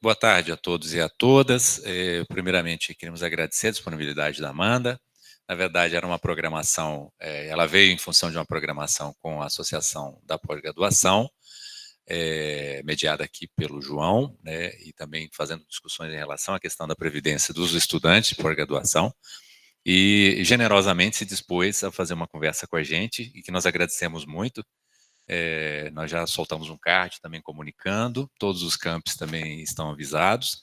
Boa tarde a todos e a todas. Primeiramente, queremos agradecer a disponibilidade da Amanda. Na verdade, era uma programação, ela veio em função de uma programação com a Associação da Pós-Graduação, mediada aqui pelo João, né, e também fazendo discussões em relação à questão da previdência dos estudantes de pós-graduação, e generosamente se dispôs a fazer uma conversa com a gente, e que nós agradecemos muito. Nós já soltamos um card também comunicando, todos os campos também estão avisados.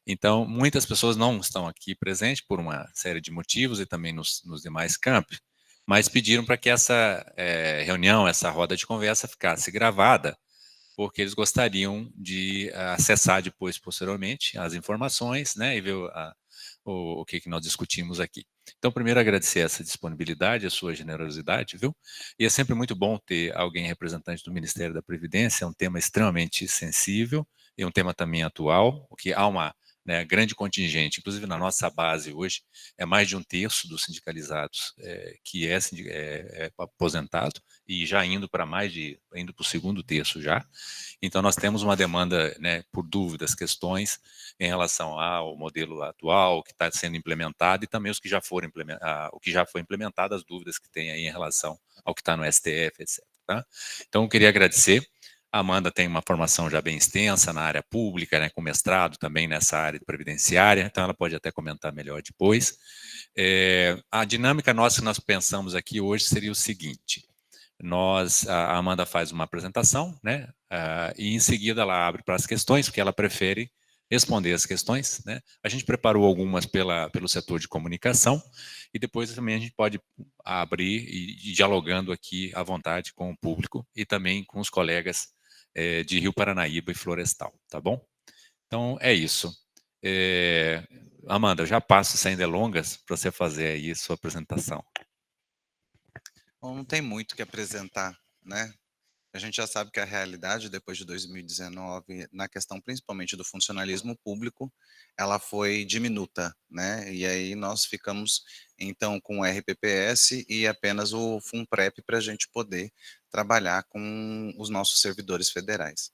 Então, muitas pessoas não estão aqui presentes por uma série de motivos e também nos demais campos, mas pediram para que essa reunião, essa roda de conversa ficasse gravada, porque eles gostariam de acessar depois, posteriormente, as informações, né, e ver o que nós discutimos aqui. Então, primeiro, agradecer essa disponibilidade, a sua generosidade, viu? E é sempre muito bom ter alguém representante do Ministério da Previdência, é um tema extremamente sensível e um tema também atual, o que há uma, né, grande contingente, inclusive na nossa base hoje, é mais de um terço dos sindicalizados que é aposentado, e já indo para indo para o segundo terço já. Então, nós temos uma demanda, né, por dúvidas, questões em relação ao modelo atual que está sendo implementado e também os que já foram o que já foi implementado, as dúvidas que tem aí em relação ao que está no STF, etc. Tá? Então, eu queria agradecer. A Amanda tem uma formação já bem extensa na área pública, né, com mestrado também nessa área de previdenciária, então ela pode até comentar melhor depois. A dinâmica nossa que nós pensamos aqui hoje seria o seguinte: a Amanda faz uma apresentação, né? E em seguida ela abre para as questões, porque ela prefere responder as questões, né? A gente preparou algumas pelo setor de comunicação e depois também a gente pode abrir e dialogando aqui à vontade com o público e também com os colegas de Rio Paranaíba e Florestal, tá bom? Então é isso. Amanda, eu já passo sem delongas para você fazer aí sua apresentação. Bom, não tem muito o que apresentar, né? A gente já sabe que a realidade depois de 2019, na questão principalmente do funcionalismo público, ela foi diminuta, né? E aí nós ficamos então com o RPPS e apenas o FUNPREP para a gente poder trabalhar com os nossos servidores federais.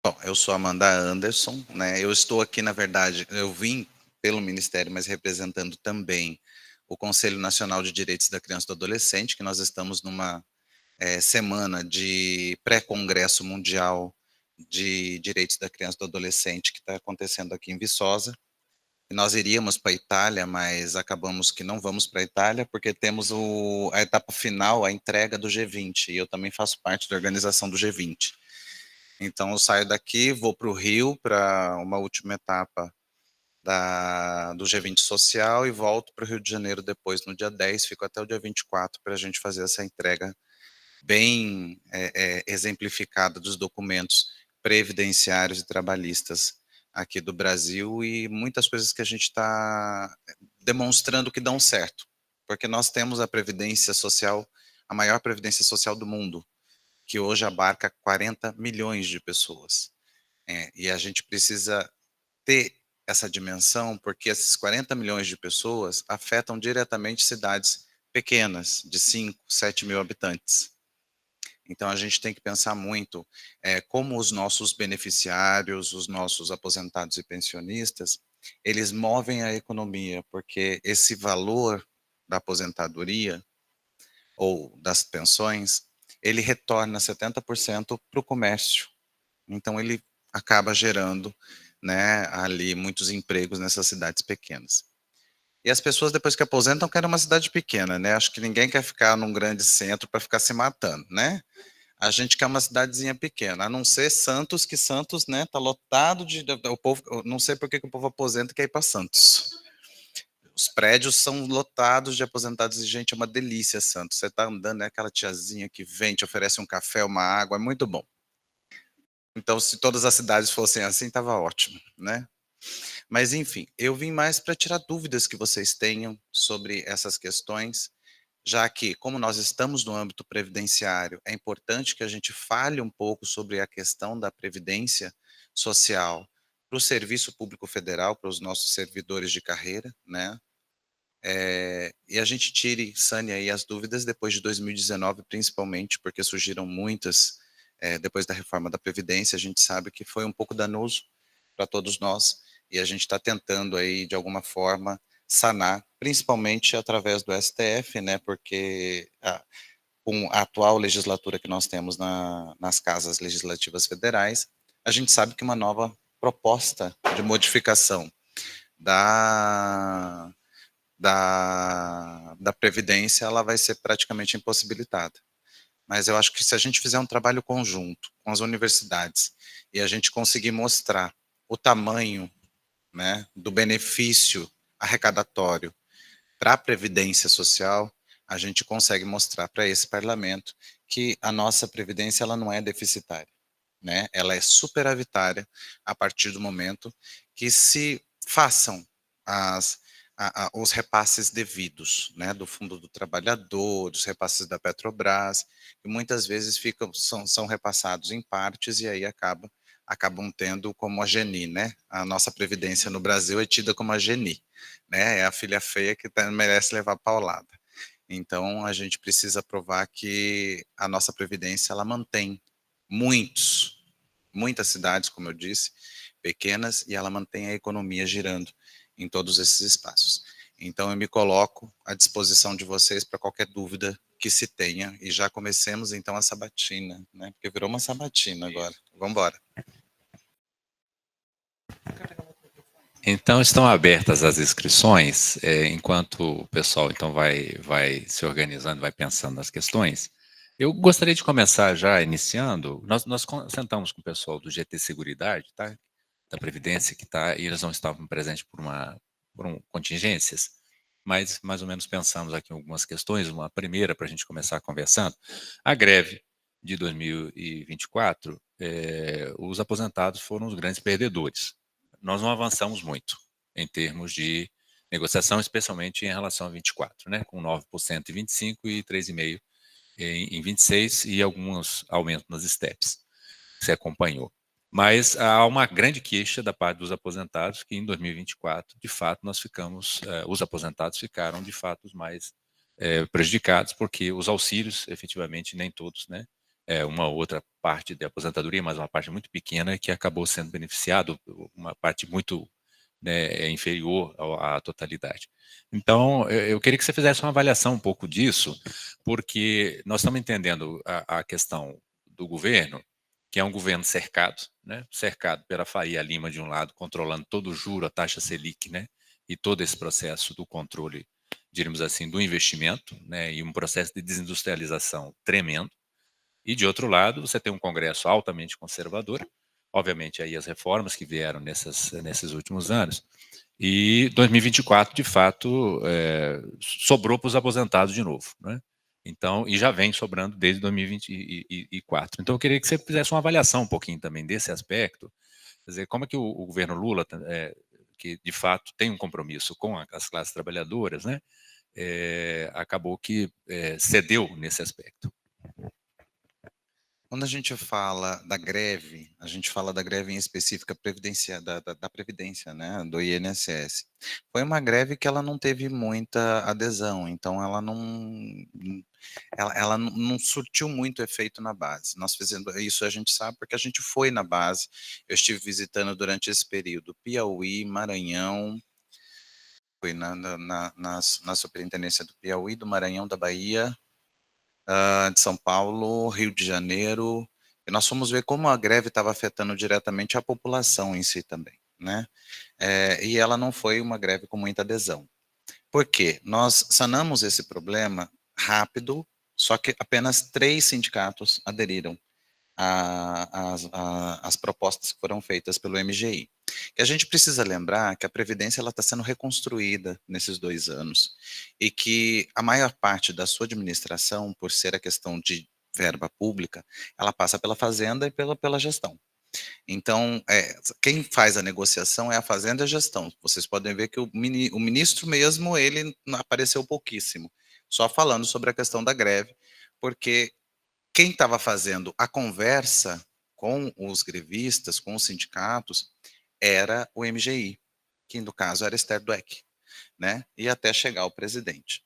Bom, eu sou Amanda Anderson, né? Eu estou aqui, na verdade, eu vim pelo Ministério, mas representando também o Conselho Nacional de Direitos da Criança e do Adolescente, que nós estamos numa semana de pré-congresso mundial de direitos da criança e do adolescente que está acontecendo aqui em Viçosa. E nós iríamos para a Itália, mas acabamos que não vamos para a Itália porque temos a etapa final, a entrega do G20, e eu também faço parte da organização do G20. Então eu saio daqui, vou para o Rio para uma última etapa do G20 social e volto para o Rio de Janeiro depois, no dia 10, fico até o dia 24 para a gente fazer essa entrega bem exemplificada dos documentos previdenciários e trabalhistas aqui do Brasil e muitas coisas que a gente está demonstrando que dão certo, porque nós temos a previdência social, a maior previdência social do mundo, que hoje abarca 40 milhões de pessoas. E a gente precisa ter essa dimensão, porque esses 40 milhões de pessoas afetam diretamente cidades pequenas, de 5, 7 mil habitantes. Então, a gente tem que pensar muito como os nossos beneficiários, os nossos aposentados e pensionistas, eles movem a economia, porque esse valor da aposentadoria ou das pensões, ele retorna 70% para o comércio. Então, ele acaba gerando, né, ali muitos empregos nessas cidades pequenas. E as pessoas, depois que aposentam, querem uma cidade pequena, né? Acho que ninguém quer ficar num grande centro para ficar se matando, né? A gente quer uma cidadezinha pequena, a não ser Santos, que Santos, né, tá lotado o povo, eu não sei por que o povo aposenta e quer ir para Santos. Os prédios são lotados de aposentados e gente, é uma delícia Santos. Você tá andando, é aquela tiazinha que vem, te oferece um café, uma água, é muito bom. Então, se todas as cidades fossem assim, tava ótimo, né? Mas enfim, eu vim mais para tirar dúvidas que vocês tenham sobre essas questões, já que, como nós estamos no âmbito previdenciário, é importante que a gente fale um pouco sobre a questão da previdência social para o Serviço Público Federal, para os nossos servidores de carreira, né? E a gente tire, sane aí as dúvidas depois de 2019, principalmente, porque surgiram muitas depois da reforma da Previdência, a gente sabe que foi um pouco danoso para todos nós, e a gente está tentando aí, de alguma forma, sanar, principalmente através do STF, né, porque com a atual legislatura que nós temos nas casas legislativas federais, a gente sabe que uma nova proposta de modificação da, da Previdência, ela vai ser praticamente impossibilitada. Mas eu acho que se a gente fizer um trabalho conjunto com as universidades e a gente conseguir mostrar o tamanho, né, do benefício arrecadatório para a Previdência Social, a gente consegue mostrar para esse parlamento que a nossa Previdência ela não é deficitária, né? Ela é superavitária a partir do momento que se façam os repasses devidos, né, do Fundo do Trabalhador, dos repasses da Petrobras, que muitas vezes são repassados em partes e aí acabam tendo como a Geni, né? A nossa Previdência no Brasil é tida como a Geni, né? É a filha feia que merece levar paulada. Então, a gente precisa provar que a nossa Previdência, ela mantém muitas cidades, como eu disse, pequenas, e ela mantém a economia girando em todos esses espaços. Então, eu me coloco à disposição de vocês para qualquer dúvida que se tenha, e já comecemos, então, a sabatina, né? Porque virou uma sabatina agora. Vamos embora. Então, estão abertas as inscrições, enquanto o pessoal então vai se organizando, vai pensando nas questões. Eu gostaria de começar já iniciando. Nós sentamos com o pessoal do GT Seguridade, tá? Da Previdência, que está, e eles não estavam presentes por contingências, mas mais ou menos pensamos aqui em algumas questões. Uma primeira, para a gente começar conversando, a greve de 2024, os aposentados foram os grandes perdedores. Nós não avançamos muito em termos de negociação, especialmente em relação a 24, né, com 9% em 25 e 3,5% em 26 e alguns aumentos nas steps, que você acompanhou. Mas há uma grande queixa da parte dos aposentados que em 2024, de fato, os aposentados ficaram, de fato, os mais prejudicados, porque os auxílios, efetivamente, nem todos, né? Uma outra parte de aposentadoria, mas uma parte muito pequena que acabou sendo beneficiado, uma parte muito, né, inferior à totalidade. Então, eu queria que você fizesse uma avaliação um pouco disso, porque nós estamos entendendo a questão do governo, que é um governo cercado, né, cercado pela Faria Lima de um lado, controlando todo o juro, a taxa Selic, né, e todo esse processo do controle, diríamos assim, do investimento, né, e um processo de desindustrialização tremendo. E de outro lado, você tem um Congresso altamente conservador, obviamente aí as reformas que vieram nesses últimos anos, e 2024, de fato, sobrou para os aposentados de novo, né? Então, e já vem sobrando desde 2024. Então, eu queria que você fizesse uma avaliação um pouquinho também desse aspecto, quer dizer, como é que o governo Lula, que de fato tem um compromisso com as classes trabalhadoras, né, acabou que cedeu nesse aspecto. Quando a gente fala da greve, a gente fala da greve em específica da Previdência, né, do INSS. Foi uma greve que ela não teve muita adesão, então ela não surtiu muito efeito na base. Nós fizemos isso, a gente sabe, porque a gente foi na base. Eu estive visitando durante esse período Piauí, Maranhão, fui na superintendência do Piauí, do Maranhão, da Bahia, de São Paulo, Rio de Janeiro, e nós fomos ver como a greve estava afetando diretamente a população em si também, né? E ela não foi uma greve com muita adesão. Por quê? Nós sanamos esse problema rápido, só que apenas 3 sindicatos aderiram às propostas que foram feitas pelo MGI. Que a gente precisa lembrar que a Previdência está sendo reconstruída nesses 2 anos e que a maior parte da sua administração, por ser a questão de verba pública, ela passa pela Fazenda e pela gestão. Então, quem faz a negociação é a Fazenda e a gestão. Vocês podem ver que o ministro mesmo, ele apareceu pouquíssimo, só falando sobre a questão da greve, porque quem estava fazendo a conversa com os grevistas, com os sindicatos, era o MGI, que no caso era Esther Dweck, né? E até chegar ao presidente.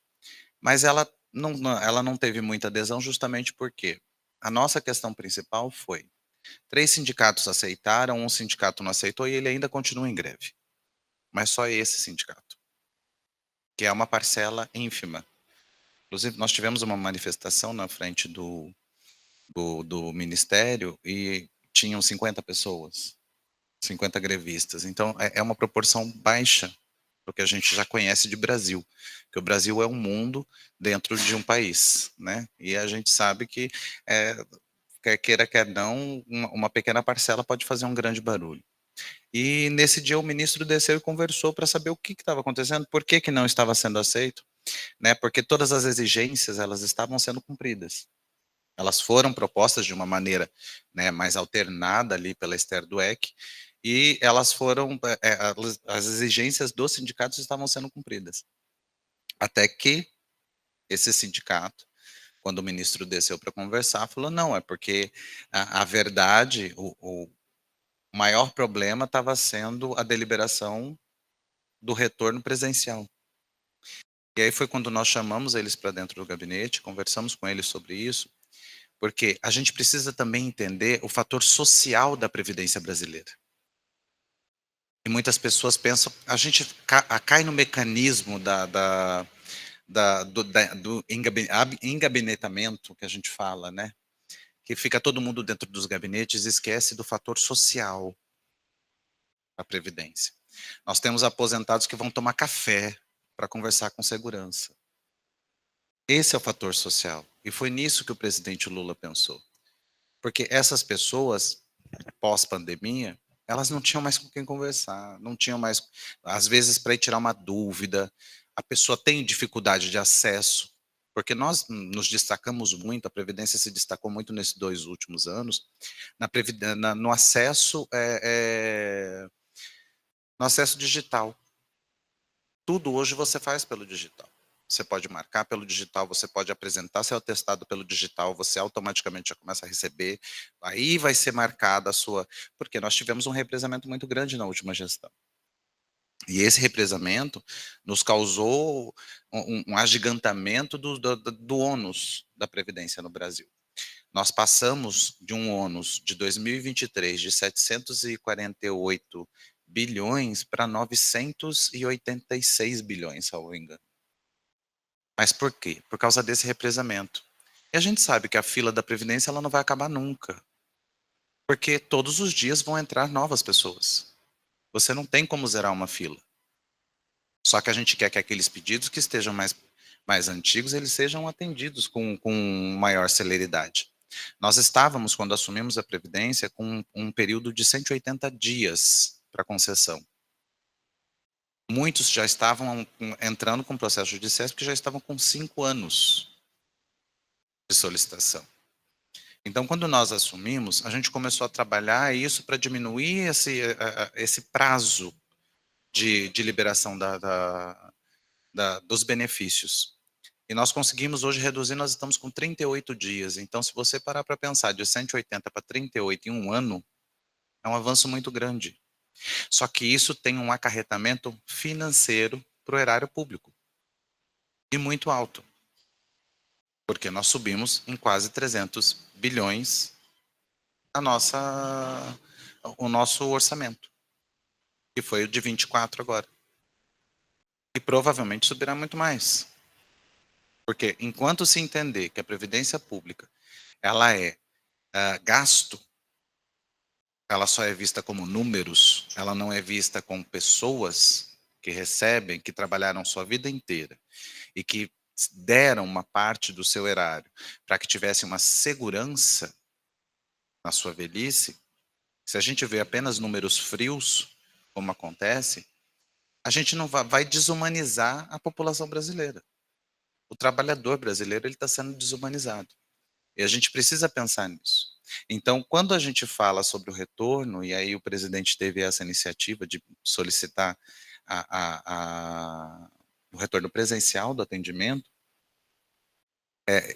Mas ela não teve muita adesão justamente porque a nossa questão principal foi: 3 sindicatos aceitaram, um sindicato não aceitou e ele ainda continua em greve. Mas só esse sindicato, que é uma parcela ínfima. Inclusive, nós tivemos uma manifestação na frente do ministério e tinham 50 pessoas, 50 grevistas. Então, é uma proporção baixa do que a gente já conhece de Brasil, que o Brasil é um mundo dentro de um país, né? E a gente sabe que, quer queira, quer não, uma pequena parcela pode fazer um grande barulho. E nesse dia o ministro desceu e conversou para saber o que estava acontecendo, por que não estava sendo aceito, né? Porque todas as exigências, elas estavam sendo cumpridas. Elas foram propostas de uma maneira, né, mais alternada ali pela Esther Dweck, e elas foram, as exigências dos sindicatos estavam sendo cumpridas. Até que esse sindicato, quando o ministro desceu para conversar, falou: não, é porque a verdade, o maior problema estava sendo a deliberação do retorno presencial. E aí foi quando nós chamamos eles para dentro do gabinete, conversamos com eles sobre isso, porque a gente precisa também entender o fator social da Previdência brasileira. E muitas pessoas pensam, a gente cai no mecanismo do engabinetamento que a gente fala, né? Que fica todo mundo dentro dos gabinetes e esquece do fator social da Previdência. Nós temos aposentados que vão tomar café para conversar com segurança. Esse é o fator social. E foi nisso que o presidente Lula pensou. Porque essas pessoas, pós-pandemia, elas não tinham mais com quem conversar, não tinham mais, às vezes, para ir tirar uma dúvida, a pessoa tem dificuldade de acesso, porque nós nos destacamos muito, a Previdência se destacou muito nesses 2 últimos anos, no acesso, no acesso digital. Tudo hoje você faz pelo digital. Você pode marcar pelo digital, você pode apresentar seu atestado pelo digital, você automaticamente já começa a receber, aí vai ser marcada a sua, porque nós tivemos um represamento muito grande na última gestão. E esse represamento nos causou um agigantamento do ônus da Previdência no Brasil. Nós passamos de um ônus de 2023 de 748 bilhões para 986 bilhões, salvo engano. Mas por quê? Por causa desse represamento. E a gente sabe que a fila da Previdência ela não vai acabar nunca. Porque todos os dias vão entrar novas pessoas. Você não tem como zerar uma fila. Só que a gente quer que aqueles pedidos que estejam mais antigos, eles sejam atendidos com maior celeridade. Nós estávamos, quando assumimos a Previdência, com um período de 180 dias para concessão. Muitos já estavam entrando com processo judiciais porque já estavam com 5 anos de solicitação. Então, quando nós assumimos, a gente começou a trabalhar isso para diminuir esse prazo de liberação dos benefícios. E nós conseguimos hoje reduzir, nós estamos com 38 dias. Então, se você parar para pensar de 180 para 38 em um ano, é um avanço muito grande. Só que isso tem um acarretamento financeiro para o erário público. E muito alto. Porque nós subimos em quase 300 bilhões o nosso orçamento. Que foi o de 24 agora. E provavelmente subirá muito mais. Porque enquanto se entender que a Previdência Pública ela é gasto, ela só é vista como números, ela não é vista como pessoas que recebem, que trabalharam sua vida inteira e que deram uma parte do seu erário para que tivesse uma segurança na sua velhice. Se a gente vê apenas números frios, como acontece, a gente não vai desumanizar a população brasileira. O trabalhador brasileiro ele está sendo desumanizado. E a gente precisa pensar nisso. Então, quando a gente fala sobre o retorno, e aí o presidente teve essa iniciativa de solicitar o retorno presencial do atendimento,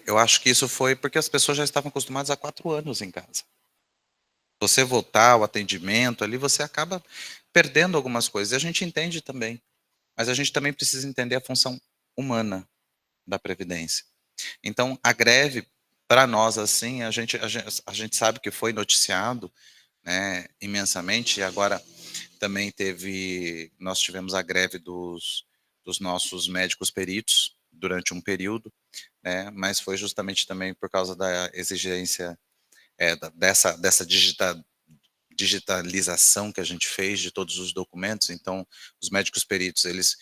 eu acho que isso foi porque as pessoas já estavam acostumadas há 4 anos em casa. Você voltar ao atendimento ali, você acaba perdendo algumas coisas. E a gente entende também. Mas a gente também precisa entender a função humana da Previdência. Então, a greve, para nós, assim, a gente sabe que foi noticiado, né, imensamente, e agora também nós tivemos a greve dos nossos médicos peritos durante um período, né, mas foi justamente também por causa da exigência dessa digitalização que a gente fez de todos os documentos. Então, os médicos peritos, eles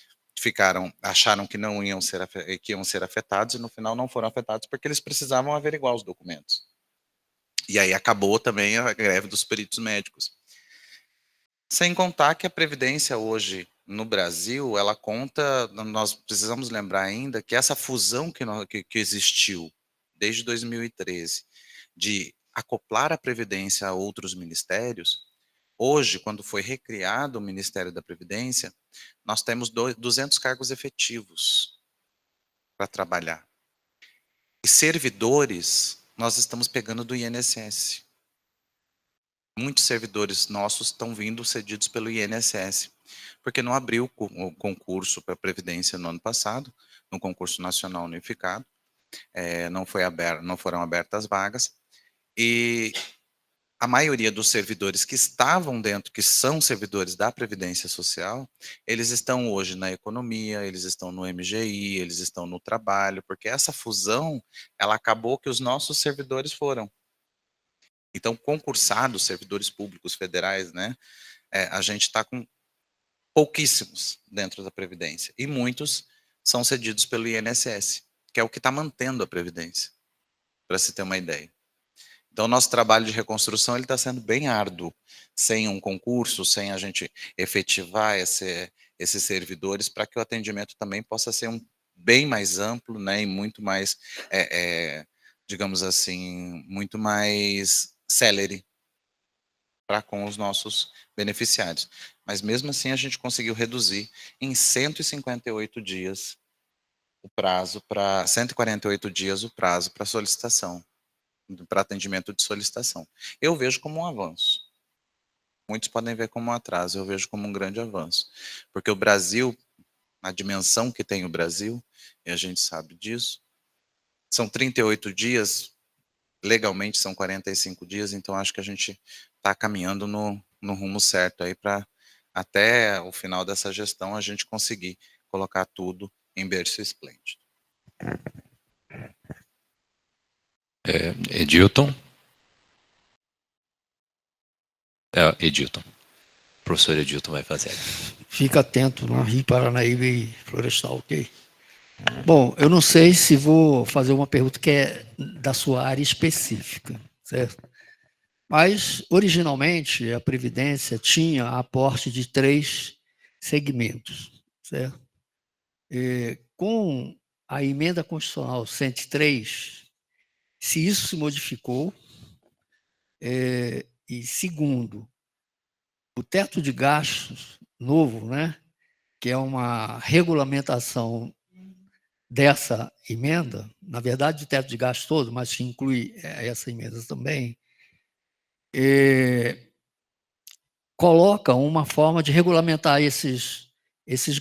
acharam que não iam ser, que iam ser afetados, e no final não foram afetados porque eles precisavam averiguar os documentos. E aí acabou também a greve dos peritos médicos. Sem contar que a Previdência hoje no Brasil, ela conta, nós precisamos lembrar ainda que essa fusão que existiu desde 2013, de acoplar a Previdência a outros ministérios, hoje, quando foi recriado o Ministério da Previdência, nós temos 200 cargos efetivos para trabalhar. E servidores, nós estamos pegando do INSS. Muitos servidores nossos estão vindo cedidos pelo INSS, porque não abriu o concurso para a Previdência no ano passado, no concurso nacional unificado, não foram abertas vagas, e a maioria dos servidores que estavam dentro, que são servidores da Previdência Social, eles estão hoje na economia, eles estão no MGI, eles estão no trabalho, porque essa fusão, ela acabou que os nossos servidores foram. Então, concursados, servidores públicos federais, né, a gente está com pouquíssimos dentro da Previdência, e muitos são cedidos pelo INSS, que é o que está mantendo a Previdência, para se ter uma ideia. Então, nosso trabalho de reconstrução está sendo bem árduo, sem um concurso, sem a gente efetivar esses servidores, para que o atendimento também possa ser bem mais amplo, né, e muito mais, digamos assim, muito mais célere para com os nossos beneficiários. Mas mesmo assim a gente conseguiu reduzir em 158 dias o prazo para 148 dias o prazo para solicitação, para atendimento de solicitação. Eu vejo como um avanço. Muitos podem ver como um atraso, eu vejo como um grande avanço. Porque o Brasil, a dimensão que tem o Brasil, e a gente sabe disso, são 38 dias, legalmente são 45 dias, então acho que a gente está caminhando no rumo certo aí para até o final dessa gestão a gente conseguir colocar tudo em berço esplêndido. Edilton. Edilton. O professor Edilton vai fazer. Fica atento no Rio Paranaíba e Florestal, ok? Bom, eu não sei se vou fazer uma pergunta que é da sua área específica, certo? Mas, originalmente, a Previdência tinha aporte de 3 segmentos, certo? Com a emenda constitucional 103, se isso se modificou, e segundo, o teto de gastos novo, né, que é uma regulamentação dessa emenda, na verdade, o teto de gastos todo, mas que inclui essa emenda também, coloca uma forma de regulamentar esses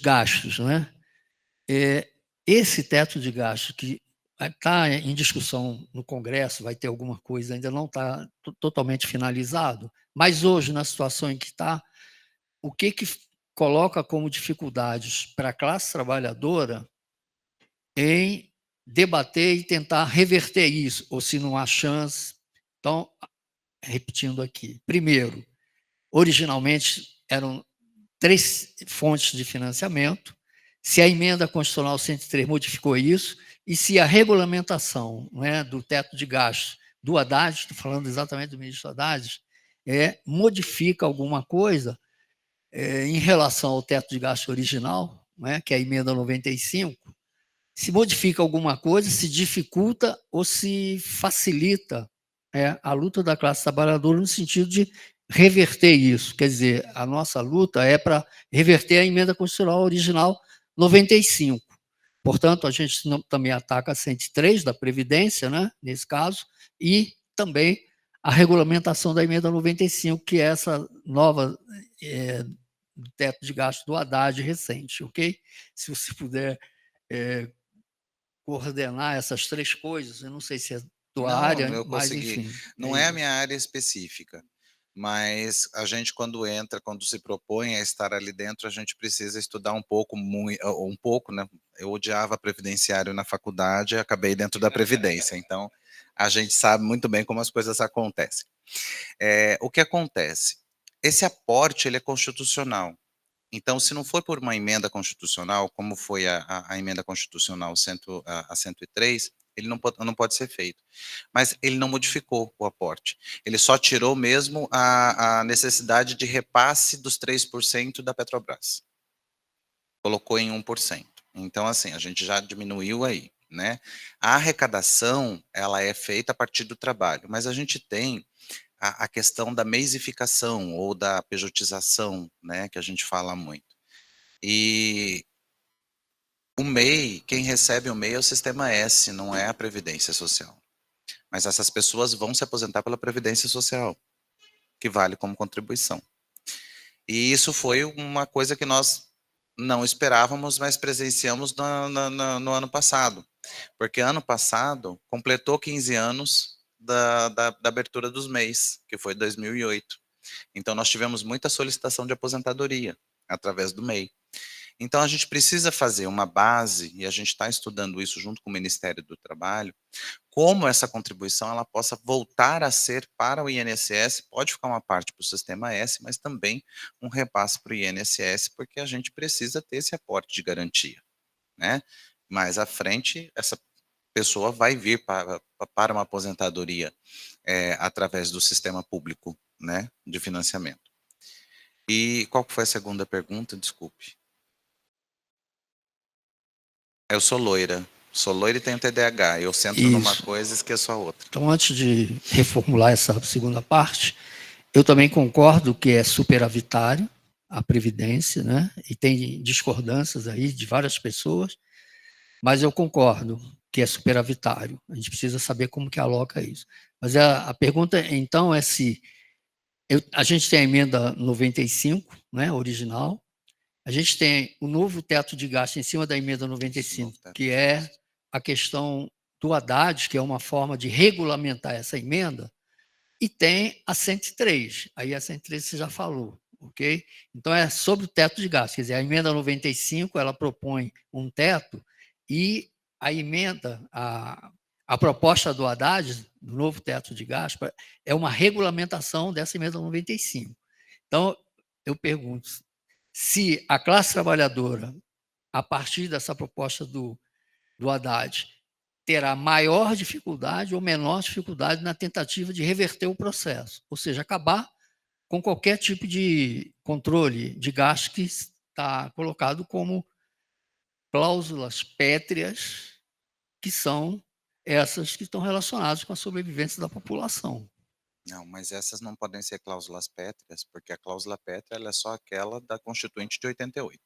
gastos, né? Esse teto de gastos que está em discussão no Congresso, vai ter alguma coisa, ainda não está totalmente finalizado, mas hoje, na situação em que está, o que coloca como dificuldades para a classe trabalhadora em debater e tentar reverter isso, ou se não há chance. Então, repetindo aqui, primeiro, originalmente eram 3 fontes de financiamento, se a emenda constitucional 103 modificou isso, e se a regulamentação, né, do teto de gastos do Haddad, estou falando exatamente do ministro Haddad, modifica alguma coisa em relação ao teto de gastos original, né, que é a emenda 95, se modifica alguma coisa, se dificulta ou se facilita a luta da classe trabalhadora no sentido de reverter isso. Quer dizer, a nossa luta é para reverter a emenda constitucional original 95. Portanto, a gente também ataca a 103 da Previdência, né, nesse caso, e também a regulamentação da emenda 95, que é essa nova do teto de gasto do Haddad recente, ok? Se você puder coordenar essas 3 coisas, eu não sei se é tua Não, área, eu mas consegui. enfim. Não é a minha área específica, mas a gente quando entra, quando se propõe a estar ali dentro, a gente precisa estudar um pouco, um pouco, né? Eu odiava previdenciário na faculdade e acabei dentro da previdência, então a gente sabe muito bem como as coisas acontecem. O que acontece? Esse aporte, ele é constitucional. Então, se não for por uma emenda constitucional, como foi a emenda constitucional a 103, ele não pode ser feito. Mas ele não modificou o aporte. Ele só tirou mesmo a necessidade de repasse dos 3% da Petrobras. Colocou em 1%. Então, assim, a gente já diminuiu aí, né? A arrecadação, ela é feita a partir do trabalho, mas a gente tem a questão da meisificação ou da pejotização, né, que a gente fala muito. E o MEI, quem recebe o MEI é o Sistema S, não é a Previdência Social. Mas essas pessoas vão se aposentar pela Previdência Social, que vale como contribuição. E isso foi uma coisa que nós não esperávamos, mas presenciamos no ano passado. Porque ano passado completou 15 anos da abertura dos MEIs, que foi 2008. Então nós tivemos muita solicitação de aposentadoria através do MEI. Então, a gente precisa fazer uma base, e a gente está estudando isso junto com o Ministério do Trabalho, como essa contribuição ela possa voltar a ser para o INSS, pode ficar uma parte para o Sistema S, mas também um repasse para o INSS, porque a gente precisa ter esse aporte de garantia, né? Mais à frente, essa pessoa vai vir para uma aposentadoria através do sistema público, né, de financiamento. E qual que foi a segunda pergunta? Desculpe. Eu sou loira e tenho TDAH. Eu centro numa coisa e esqueço a outra. Então, antes de reformular essa segunda parte, eu também concordo que é superavitário a Previdência, né? E tem discordâncias aí de várias pessoas, mas eu concordo que é superavitário. A gente precisa saber como que aloca isso. Mas a pergunta, então, é se a gente tem a emenda 95, né, original, a gente tem o novo teto de gasto em cima da emenda 95, que é a questão do Haddad, que é uma forma de regulamentar essa emenda, e tem a 103. Aí a 103 você já falou, ok? Então é sobre o teto de gasto. Quer dizer, a emenda 95 ela propõe um teto e a emenda, a proposta do Haddad, do novo teto de gasto, é uma regulamentação dessa emenda 95. Então, eu pergunto, se a classe trabalhadora, a partir dessa proposta do Haddad, terá maior dificuldade ou menor dificuldade na tentativa de reverter o processo, ou seja, acabar com qualquer tipo de controle de gasto que está colocado como cláusulas pétreas, que são essas que estão relacionadas com a sobrevivência da população. Não, mas essas não podem ser cláusulas pétreas, porque a cláusula pétrea ela é só aquela da Constituinte de 88.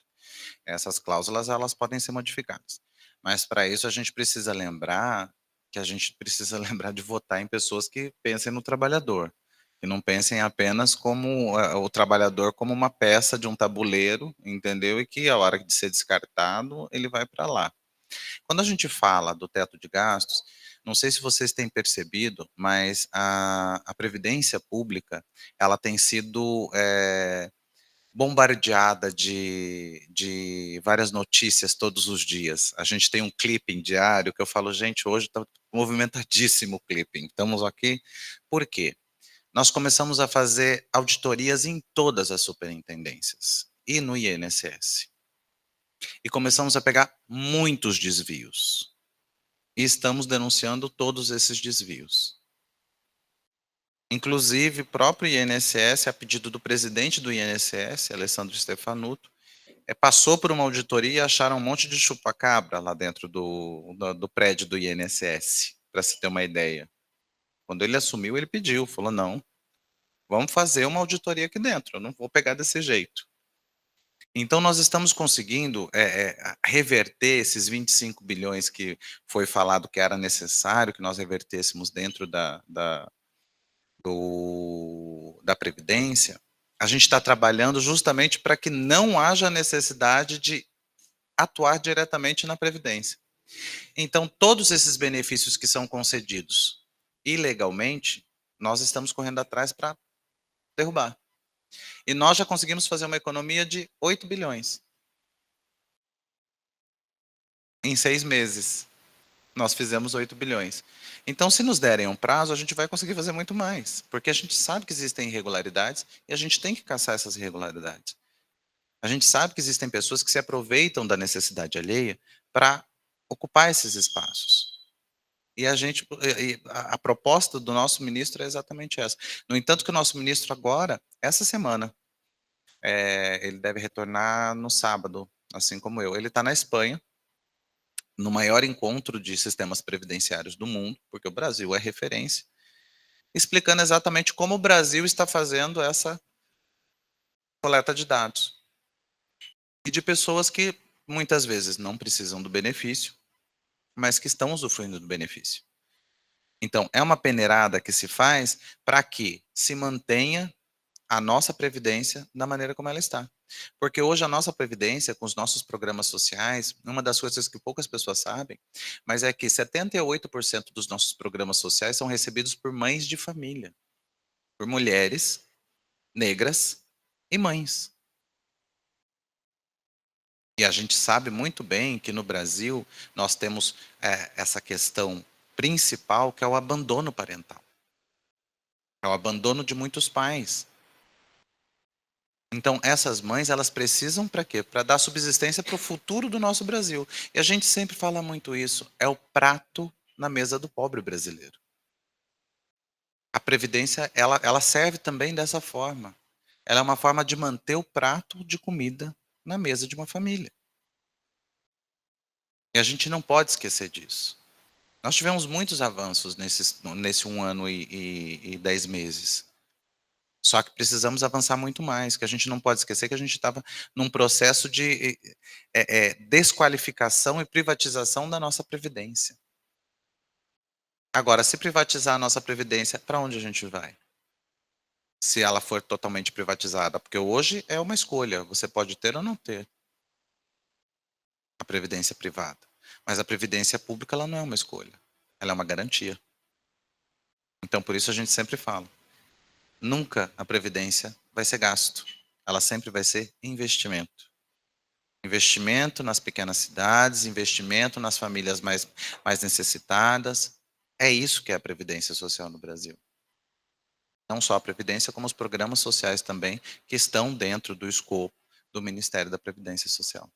Essas cláusulas elas podem ser modificadas. Mas para isso a gente precisa lembrar que a gente precisa lembrar de votar em pessoas que pensem no trabalhador, que não pensem apenas como o trabalhador como uma peça de um tabuleiro, entendeu? E que a hora de ser descartado, ele vai para lá. Quando a gente fala do teto de gastos, não sei se vocês têm percebido, mas a Previdência Pública, ela tem sido bombardeada de várias notícias todos os dias. A gente tem um clipping diário que eu falo, gente, hoje está movimentadíssimo o clipping. Estamos aqui. Por quê? Nós começamos a fazer auditorias em todas as superintendências e no INSS. E começamos a pegar muitos desvios. E estamos denunciando todos esses desvios. Inclusive, o próprio INSS, a pedido do presidente do INSS, Alessandro Stefanuto, passou por uma auditoria e acharam um monte de chupa-cabra lá dentro do prédio do INSS, para se ter uma ideia. Quando ele assumiu, ele pediu, falou, não, vamos fazer uma auditoria aqui dentro, eu não vou pegar desse jeito. Então, nós estamos conseguindo reverter esses 25 bilhões que foi falado que era necessário que nós revertêssemos dentro da Previdência. A gente está trabalhando justamente para que não haja necessidade de atuar diretamente na Previdência. Então, todos esses benefícios que são concedidos ilegalmente, nós estamos correndo atrás para derrubar. E nós já conseguimos fazer uma economia de 8 bilhões. Em 6 meses, nós fizemos 8 bilhões. Então, se nos derem um prazo, a gente vai conseguir fazer muito mais, porque a gente sabe que existem irregularidades e a gente tem que caçar essas irregularidades. A gente sabe que existem pessoas que se aproveitam da necessidade alheia para ocupar esses espaços. E a proposta do nosso ministro é exatamente essa. No entanto, que o nosso ministro agora, essa semana, ele deve retornar no sábado, assim como eu. Ele está na Espanha, no maior encontro de sistemas previdenciários do mundo, porque o Brasil é referência, explicando exatamente como o Brasil está fazendo essa coleta de dados. E de pessoas que muitas vezes não precisam do benefício, mas que estão usufruindo do benefício. Então, é uma peneirada que se faz para que se mantenha a nossa previdência da maneira como ela está. Porque hoje a nossa previdência, com os nossos programas sociais, uma das coisas que poucas pessoas sabem, mas é que 78% dos nossos programas sociais são recebidos por mães de família, por mulheres negras e mães. E a gente sabe muito bem que no Brasil nós temos essa questão principal, que é o abandono parental. É o abandono de muitos pais. Então, essas mães, elas precisam para quê? Para dar subsistência para o futuro do nosso Brasil. E a gente sempre fala muito isso, é o prato na mesa do pobre brasileiro. A previdência, ela serve também dessa forma. Ela é uma forma de manter o prato de comida na mesa de uma família. E a gente não pode esquecer disso. Nós tivemos muitos avanços nesse 1 ano e 10 meses. Só que precisamos avançar muito mais, que a gente não pode esquecer que a gente estava num processo de desqualificação e privatização da nossa previdência. Agora, se privatizar a nossa previdência, para onde a gente vai? Se ela for totalmente privatizada, porque hoje é uma escolha, você pode ter ou não ter a previdência privada. Mas a previdência pública, ela não é uma escolha, ela é uma garantia. Então, por isso a gente sempre fala, nunca a previdência vai ser gasto, ela sempre vai ser investimento. Investimento nas pequenas cidades, investimento nas famílias mais necessitadas. É isso que é a Previdência Social no Brasil. Não só a Previdência, como os programas sociais também, que estão dentro do escopo do Ministério da Previdência Social.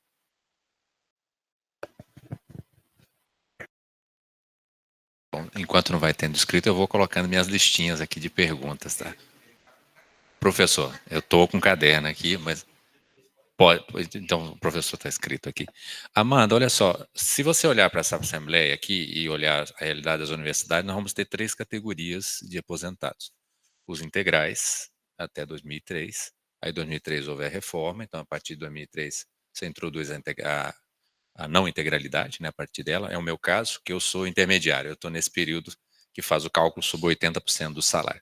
Bom, enquanto não vai tendo escrito, eu vou colocando minhas listinhas aqui de perguntas, tá? Professor, eu estou com um caderno aqui, mas pode, então o professor está escrito aqui. Amanda, olha só, se você olhar para essa assembleia aqui e olhar a realidade das universidades, nós vamos ter 3 categorias de aposentados. Os integrais, até 2003. Aí em 2003 houve a reforma, então a partir de 2003 você introduz a não integralidade, né, a partir dela. É o meu caso, que eu sou intermediário, eu estou nesse período que faz o cálculo sobre 80% do salário.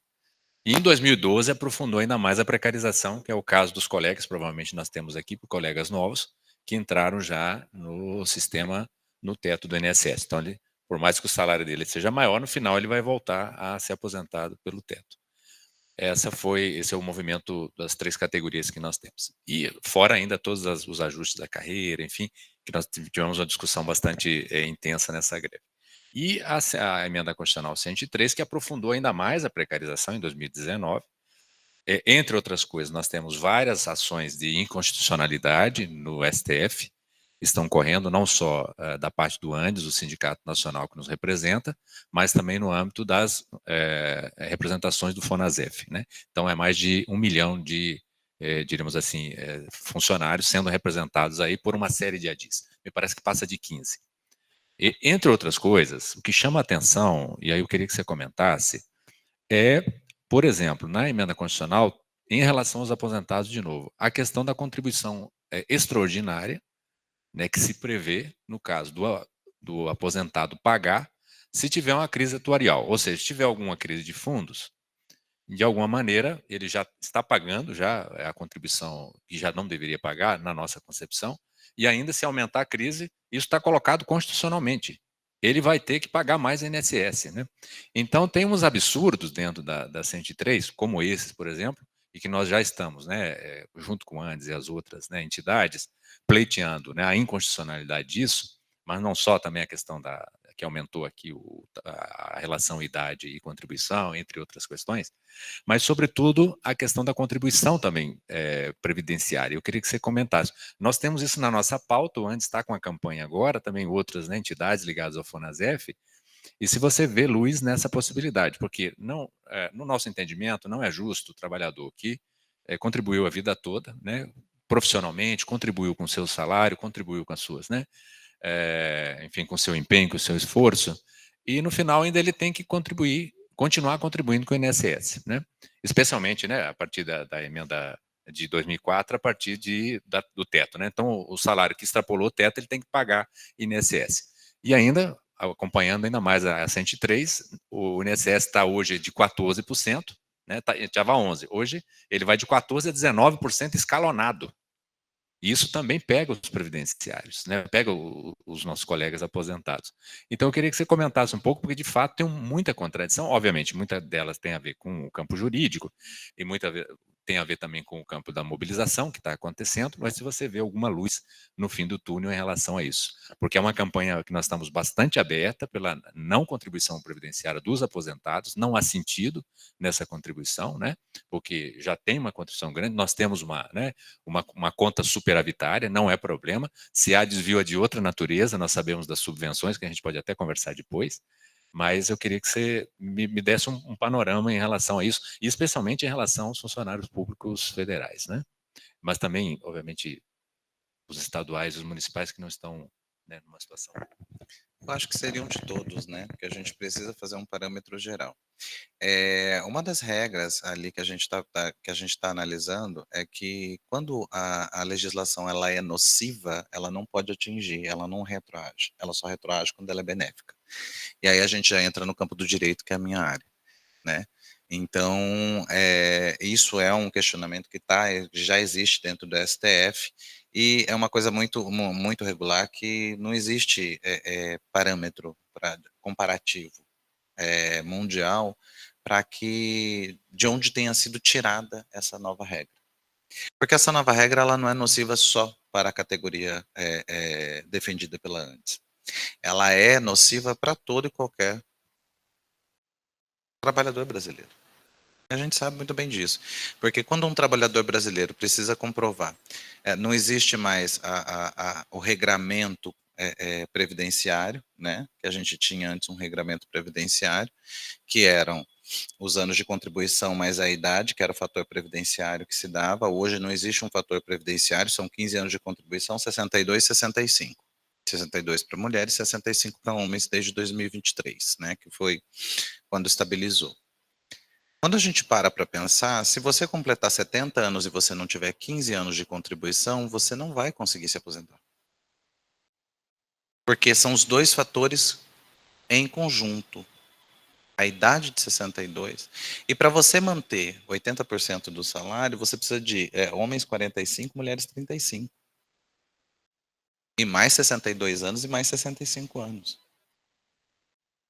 E em 2012 aprofundou ainda mais a precarização, que é o caso dos colegas, provavelmente nós temos aqui colegas novos, que entraram já no sistema, no teto do INSS. Então, por mais que o salário dele seja maior, no final ele vai voltar a ser aposentado pelo teto. Esse é o movimento das 3 categorias que nós temos. E fora ainda todos os ajustes da carreira, enfim, que nós tivemos uma discussão bastante intensa nessa greve. E a emenda constitucional 103, que aprofundou ainda mais a precarização em 2019. Entre outras coisas, nós temos várias ações de inconstitucionalidade no STF, estão correndo não só da parte do ANDES, o Sindicato Nacional que nos representa, mas também no âmbito das representações do FONASEF, né? Então é mais de 1 milhão de, diríamos assim, funcionários sendo representados aí por uma série de ADIs. Me parece que passa de 15. E, entre outras coisas, o que chama a atenção, e aí eu queria que você comentasse, por exemplo, na emenda constitucional, em relação aos aposentados de novo, a questão da contribuição extraordinária, né, que se prevê, no caso do aposentado pagar, se tiver uma crise atuarial, ou seja, se tiver alguma crise de fundos, de alguma maneira ele já está pagando já a contribuição que já não deveria pagar, na nossa concepção, e ainda se aumentar a crise, isso está colocado constitucionalmente. ele vai ter que pagar mais INSS, né? Então, tem uns absurdos dentro da 103, como esses, por exemplo, e que nós já estamos, né, junto com a ANDES e as outras, né, entidades, pleiteando, né, a inconstitucionalidade disso, mas não só também a questão que aumentou aqui a relação idade e contribuição, entre outras questões, mas, sobretudo, a questão da contribuição também previdenciária. Eu queria que você comentasse. Nós temos isso na nossa pauta, o ANDES está com a campanha agora, também outras, né, entidades ligadas ao FONASEF, e se você vê luz nessa possibilidade, porque não, no nosso entendimento, não é justo o trabalhador que contribuiu a vida toda, né, profissionalmente, contribuiu com o seu salário, contribuiu com as suas, né, enfim, com o seu empenho, com o seu esforço, e no final ainda ele tem que continuar contribuindo com o INSS, né, especialmente, né, a partir da emenda de 2004, a partir do teto, né, então o salário que extrapolou o teto, ele tem que pagar INSS. E ainda, acompanhando ainda mais a 103, o INSS está hoje de 14%, né, estava 11%, hoje ele vai de 14% a 19% escalonado. E isso também pega os previdenciários, né, pega os nossos colegas aposentados. Então eu queria que você comentasse um pouco, porque de fato tem muita contradição, obviamente, muitas delas tem a ver com o campo jurídico, e tem a ver também com o campo da mobilização que está acontecendo, mas se você vê alguma luz no fim do túnel em relação a isso. Porque é uma campanha que nós estamos bastante aberta pela não contribuição previdenciária dos aposentados, não há sentido nessa contribuição, né? Porque já tem uma contribuição grande, nós temos uma conta superavitária, não é problema. Se há desvio de outra natureza, nós sabemos das subvenções, que a gente pode até conversar depois, mas eu queria que você me desse um panorama em relação a isso, e especialmente em relação aos funcionários públicos federais, né? Mas também, obviamente, os estaduais, os municipais que não estão, né, numa situação. Eu acho que seriam de todos, né? Porque a gente precisa fazer um parâmetro geral. Uma das regras ali que a gente está analisando é que quando a legislação ela é nociva, ela não pode atingir, ela não retroage, ela só retroage quando ela é benéfica. E aí a gente já entra no campo do direito, que é a minha área, né? Então, isso é um questionamento que já existe dentro do STF, e é uma coisa muito regular, que não existe parâmetro comparativo mundial para que de onde tenha sido tirada essa nova regra. Porque essa nova regra ela não é nociva só para a categoria defendida pela ANDES. Ela é nociva para todo e qualquer trabalhador brasileiro. A gente sabe muito bem disso, porque quando um trabalhador brasileiro precisa comprovar, não existe mais o regramento previdenciário, né, que a gente tinha antes um regramento previdenciário, que eram os anos de contribuição mais a idade, que era o fator previdenciário que se dava. Hoje não existe um fator previdenciário, são 15 anos de contribuição, 62 e 65. 62 para mulheres, 65 para homens desde 2023, né, que foi quando estabilizou. Quando a gente para pensar, se você completar 70 anos e você não tiver 15 anos de contribuição, você não vai conseguir se aposentar. Porque são os dois fatores em conjunto. A idade de 62. E para você manter 80% do salário, você precisa de homens 45, mulheres 35. E mais 62 anos e mais 65 anos.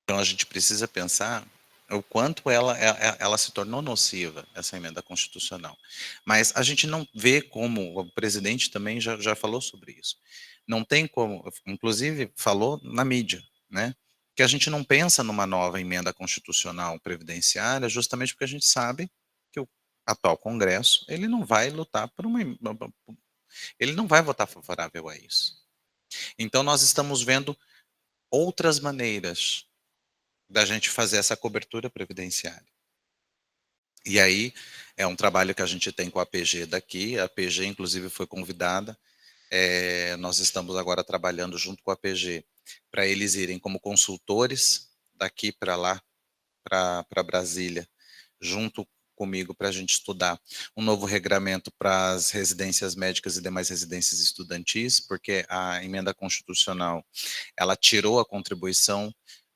Então a gente precisa pensar o quanto ela se tornou nociva, essa emenda constitucional. Mas a gente não vê como, o presidente também já falou sobre isso, não tem como, inclusive falou na mídia, né, que a gente não pensa numa nova emenda constitucional previdenciária, justamente porque a gente sabe que o atual Congresso, ele não vai lutar ele não vai votar favorável a isso. Então nós estamos vendo outras maneiras da gente fazer essa cobertura previdenciária. E aí é um trabalho que a gente tem com a PG daqui, a PG inclusive foi convidada, nós estamos agora trabalhando junto com a PG para eles irem como consultores daqui para lá, para Brasília, junto comigo para a gente estudar um novo regramento para as residências médicas e demais residências estudantis, porque a emenda constitucional ela tirou a contribuição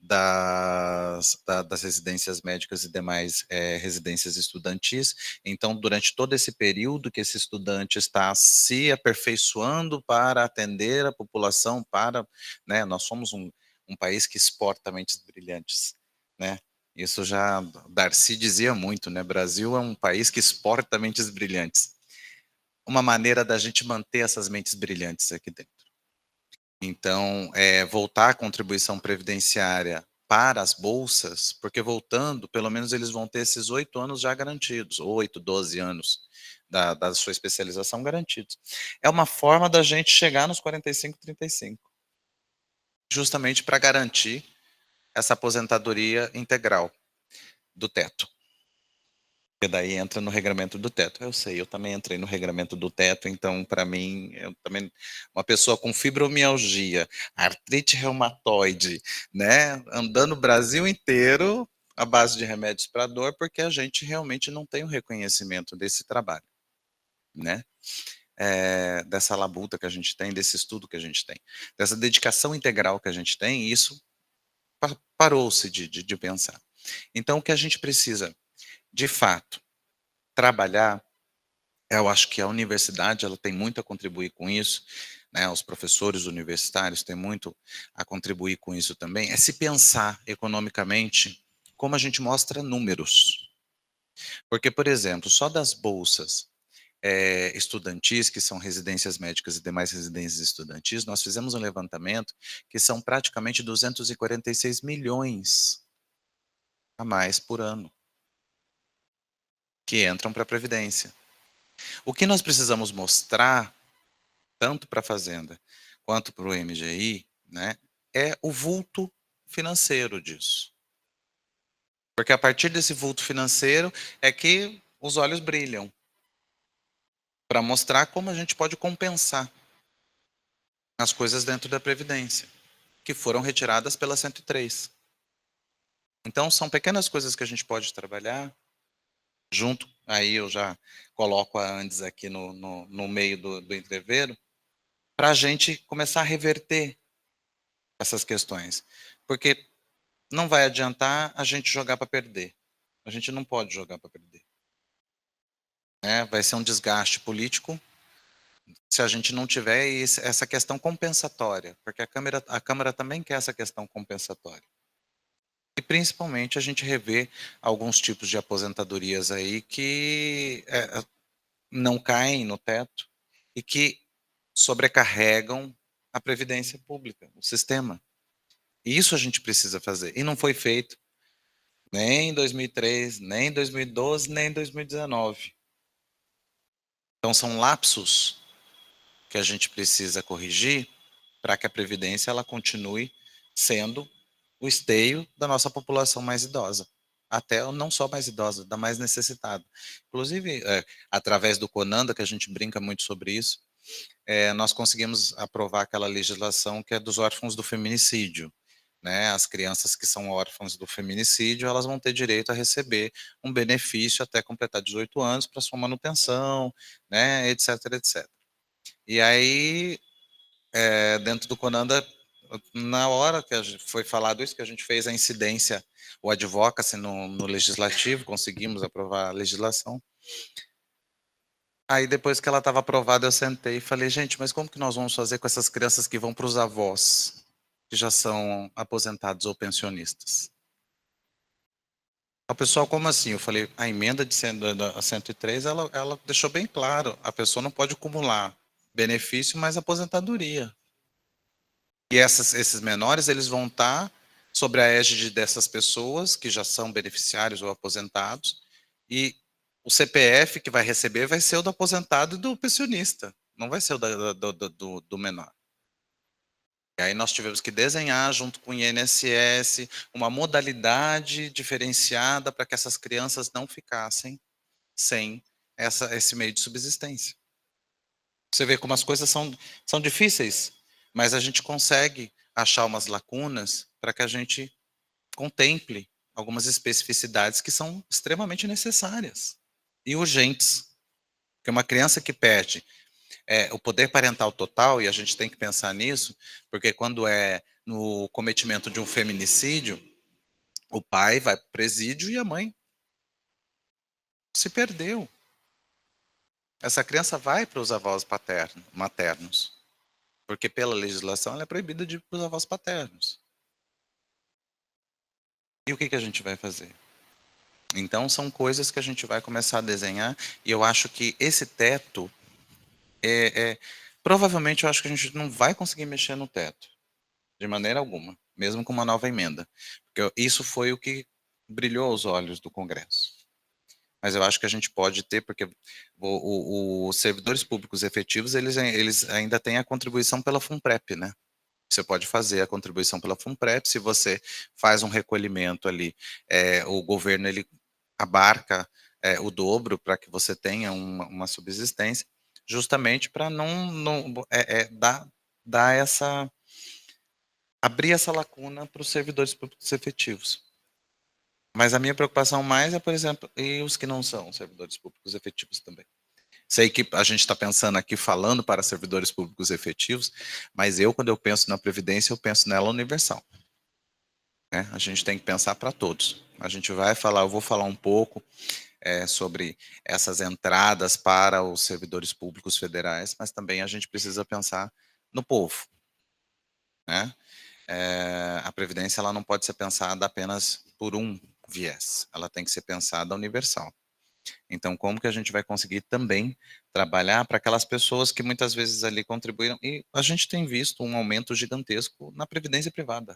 das residências médicas e demais residências estudantis. Então, durante todo esse período que esse estudante está se aperfeiçoando para atender a população, nós somos um país que exporta mentes brilhantes, né? Isso já Darcy dizia muito, né? Brasil é um país que exporta mentes brilhantes. Uma maneira da gente manter essas mentes brilhantes aqui dentro. Então, voltar a contribuição previdenciária para as bolsas, porque voltando, pelo menos eles vão ter esses 8 anos já garantidos, 8, 12 anos da sua especialização garantidos. É uma forma da gente chegar nos 45, 35, justamente para garantir essa aposentadoria integral do teto. E daí entra no regramento do teto. Eu sei, eu também entrei no regramento do teto, então, para mim, eu também, uma pessoa com fibromialgia, artrite reumatoide, né, andando o Brasil inteiro à base de remédios para dor, porque a gente realmente não tem o reconhecimento desse trabalho, né? Dessa labuta que a gente tem, desse estudo que a gente tem, dessa dedicação integral que a gente tem, e isso parou-se de pensar. Então, o que a gente precisa, de fato, trabalhar, eu acho que a universidade ela tem muito a contribuir com isso, né? Os professores universitários têm muito a contribuir com isso também, é se pensar economicamente como a gente mostra números. Porque, por exemplo, só das bolsas estudantis, que são residências médicas e demais residências estudantis, nós fizemos um levantamento que são praticamente 246 milhões a mais por ano que entram para a Previdência. O que nós precisamos mostrar, tanto para a Fazenda quanto para o MGI, né, é o vulto financeiro disso. Porque a partir desse vulto financeiro é que os olhos brilham, para mostrar como a gente pode compensar as coisas dentro da Previdência, que foram retiradas pela 103. Então, são pequenas coisas que a gente pode trabalhar junto, aí eu já coloco a Andes aqui no meio do entreveiro, para a gente começar a reverter essas questões. Porque não vai adiantar a gente jogar para perder. A gente não pode jogar para perder. Vai ser um desgaste político se a gente não tiver essa questão compensatória, porque a Câmara também quer essa questão compensatória. E principalmente a gente rever alguns tipos de aposentadorias aí que não caem no teto e que sobrecarregam a previdência pública, o sistema. E isso a gente precisa fazer. E não foi feito nem em 2003, nem em 2012, nem em 2019. Então são lapsos que a gente precisa corrigir para que a previdência ela continue sendo o esteio da nossa população mais idosa, até não só mais idosa, da mais necessitada. Inclusive, através do CONANDA, que a gente brinca muito sobre isso, nós conseguimos aprovar aquela legislação que é dos órfãos do feminicídio. Né, as crianças que são órfãs do feminicídio, elas vão ter direito a receber um benefício até completar 18 anos para sua manutenção, né, etc, etc. E aí, dentro do CONANDA, na hora que foi falado isso, que a gente fez a incidência, o advocacy no legislativo, conseguimos aprovar a legislação. Aí depois que ela estava aprovada, eu sentei e falei, gente, mas como que nós vamos fazer com essas crianças que vão para os avós, que já são aposentados ou pensionistas? O pessoal, como assim? Eu falei, a emenda de 103, ela deixou bem claro, a pessoa não pode acumular benefício, mas aposentadoria. E esses menores, eles vão estar sobre a égide dessas pessoas que já são beneficiários ou aposentados, e o CPF que vai receber vai ser o do aposentado e do pensionista, não vai ser o do menor. E aí nós tivemos que desenhar, junto com o INSS, uma modalidade diferenciada para que essas crianças não ficassem sem esse meio de subsistência. Você vê como as coisas são difíceis, mas a gente consegue achar umas lacunas para que a gente contemple algumas especificidades que são extremamente necessárias e urgentes. Porque uma criança que perde o poder parental total, e a gente tem que pensar nisso, porque quando é no cometimento de um feminicídio, o pai vai para o presídio e a mãe se perdeu. Essa criança vai para os avós maternos, porque pela legislação ela é proibida de ir para os avós paternos. E o que a gente vai fazer? Então, são coisas que a gente vai começar a desenhar, e eu acho que esse teto, provavelmente eu acho que a gente não vai conseguir mexer no teto, de maneira alguma, mesmo com uma nova emenda. Porque isso foi o que brilhou os olhos do Congresso. Mas eu acho que a gente pode ter, porque os servidores públicos efetivos, eles ainda têm a contribuição pela FUNPREP, né? Você pode fazer a contribuição pela FUNPREP, se você faz um recolhimento ali, o governo ele abarca o dobro para que você tenha uma subsistência, justamente para não dar essa, abrir essa lacuna para os servidores públicos efetivos. Mas a minha preocupação mais é, por exemplo, e os que não são servidores públicos efetivos também. Sei que a gente está pensando aqui falando para servidores públicos efetivos, mas quando eu penso na Previdência, eu penso nela universal. Né? A gente tem que pensar para todos. A gente vai falar, eu vou falar um pouco sobre essas entradas para os servidores públicos federais, mas também a gente precisa pensar no povo. Né? A Previdência ela não pode ser pensada apenas por um viés, ela tem que ser pensada universal. Então, como que a gente vai conseguir também trabalhar para aquelas pessoas que muitas vezes ali contribuíram? E a gente tem visto um aumento gigantesco na Previdência privada.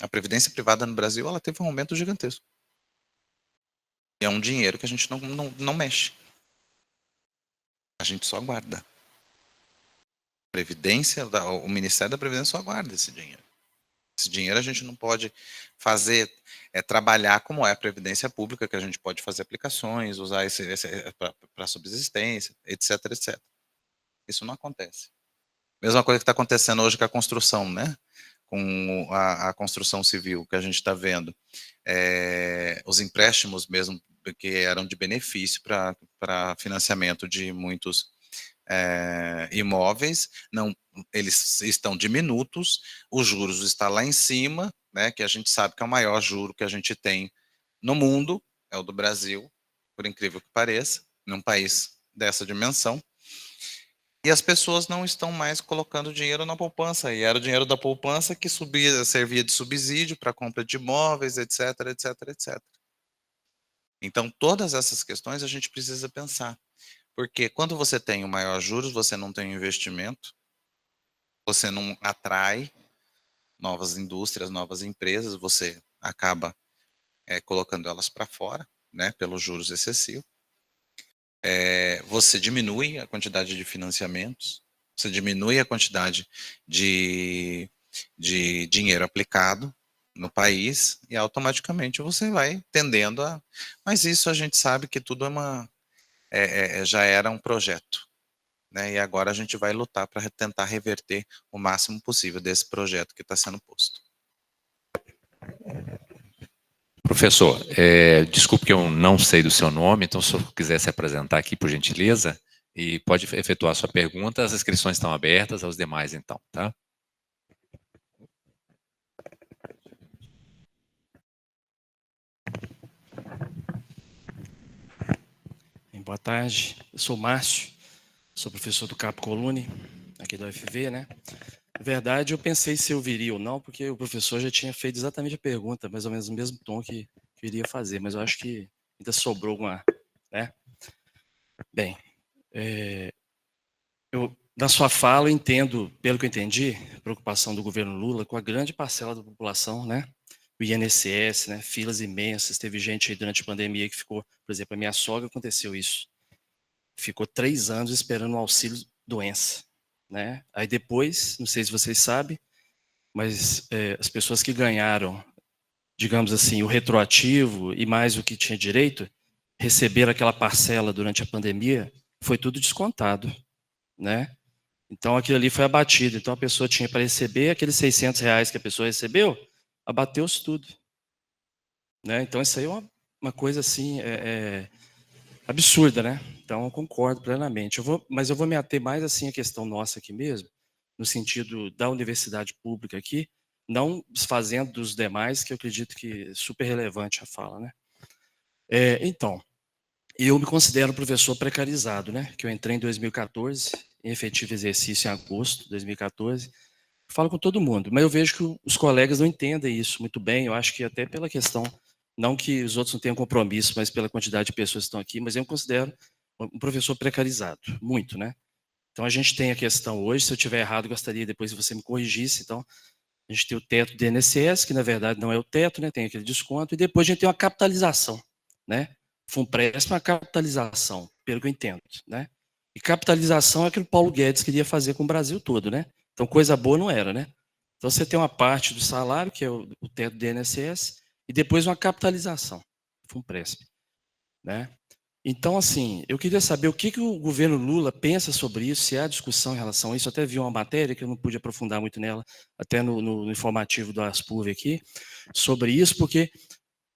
A Previdência privada no Brasil, ela teve um aumento gigantesco. E é um dinheiro que a gente não mexe. A gente só guarda. Previdência, o Ministério da Previdência só guarda esse dinheiro. Esse dinheiro a gente não pode fazer, trabalhar como é a Previdência Pública, que a gente pode fazer aplicações, usar esse para subsistência, etc, etc. Isso não acontece. Mesma coisa que está acontecendo hoje com a construção, né? Com a construção civil que a gente está vendo. Os empréstimos mesmo, que eram de benefício para financiamento de muitos imóveis, não, eles estão diminutos, os juros estão lá em cima, né, que a gente sabe que é o maior juro que a gente tem no mundo, é o do Brasil, por incrível que pareça, num país dessa dimensão, e as pessoas não estão mais colocando dinheiro na poupança, e era o dinheiro da poupança que servia de subsídio para compra de imóveis, etc, etc, etc. Então, todas essas questões a gente precisa pensar. Porque quando você tem o maior juros, você não tem investimento, você não atrai novas indústrias, novas empresas, você acaba colocando elas para fora, né, pelos juros excessivos. Você diminui a quantidade de financiamentos, você diminui a quantidade de dinheiro aplicado no país e automaticamente você vai tendendo a... Mas isso a gente sabe que tudo já era um projeto. Né, e agora a gente vai lutar para tentar reverter o máximo possível desse projeto que está sendo posto. Professor, desculpe que eu não sei do seu nome, então se eu quiser se apresentar aqui, por gentileza, e pode efetuar sua pergunta, as inscrições estão abertas aos demais, então, tá? Boa tarde, eu sou o Márcio, sou professor do Capo Colune, aqui da UFV, né? Na verdade, eu pensei se eu viria ou não, porque o professor já tinha feito exatamente a pergunta, mais ou menos no mesmo tom que eu iria fazer, mas eu acho que ainda sobrou alguma, né? Bem, na sua fala, eu entendo, pelo que eu entendi, a preocupação do governo Lula com a grande parcela da população, né? O INSS, né? Filas imensas, teve gente aí durante a pandemia que ficou, por exemplo, a minha sogra aconteceu isso. Ficou 3 anos esperando o auxílio doença, né? Aí depois, não sei se vocês sabem, mas as pessoas que ganharam, digamos assim, o retroativo e mais o que tinha direito, receberam aquela parcela durante a pandemia, foi tudo descontado, né? Então aquilo ali foi abatido. Então a pessoa tinha para receber aqueles R$600 que a pessoa recebeu, abateu-se tudo, né? Então isso aí é uma coisa assim absurda, né? Então eu concordo plenamente. Mas eu vou me ater mais assim à questão nossa aqui mesmo, no sentido da universidade pública aqui, não desfazendo dos demais, que eu acredito que é super relevante a fala, né? Então, eu me considero professor precarizado, né? Que eu entrei em 2014, em efetivo exercício em agosto de 2014, falo com todo mundo, mas eu vejo que os colegas não entendem isso muito bem, eu acho que até pela questão, não que os outros não tenham compromisso, mas pela quantidade de pessoas que estão aqui, mas eu considero um professor precarizado, muito, né? Então a gente tem a questão hoje, se eu estiver errado, gostaria depois que você me corrigisse, então a gente tem o teto do INSS, que na verdade não é o teto, né? Tem aquele desconto, e depois a gente tem uma capitalização, né? FUNPRESP é uma capitalização, pelo que eu entendo, né? E capitalização é aquilo que o Paulo Guedes queria fazer com o Brasil todo, né? Então coisa boa não era, né? Então você tem uma parte do salário, que é o teto do INSS, e depois uma capitalização, FUNPRESP, né? Então, assim, eu queria saber o que o governo Lula pensa sobre isso, se há discussão em relação a isso. Eu até vi uma matéria que eu não pude aprofundar muito nela, até no informativo do Aspurv aqui, sobre isso, porque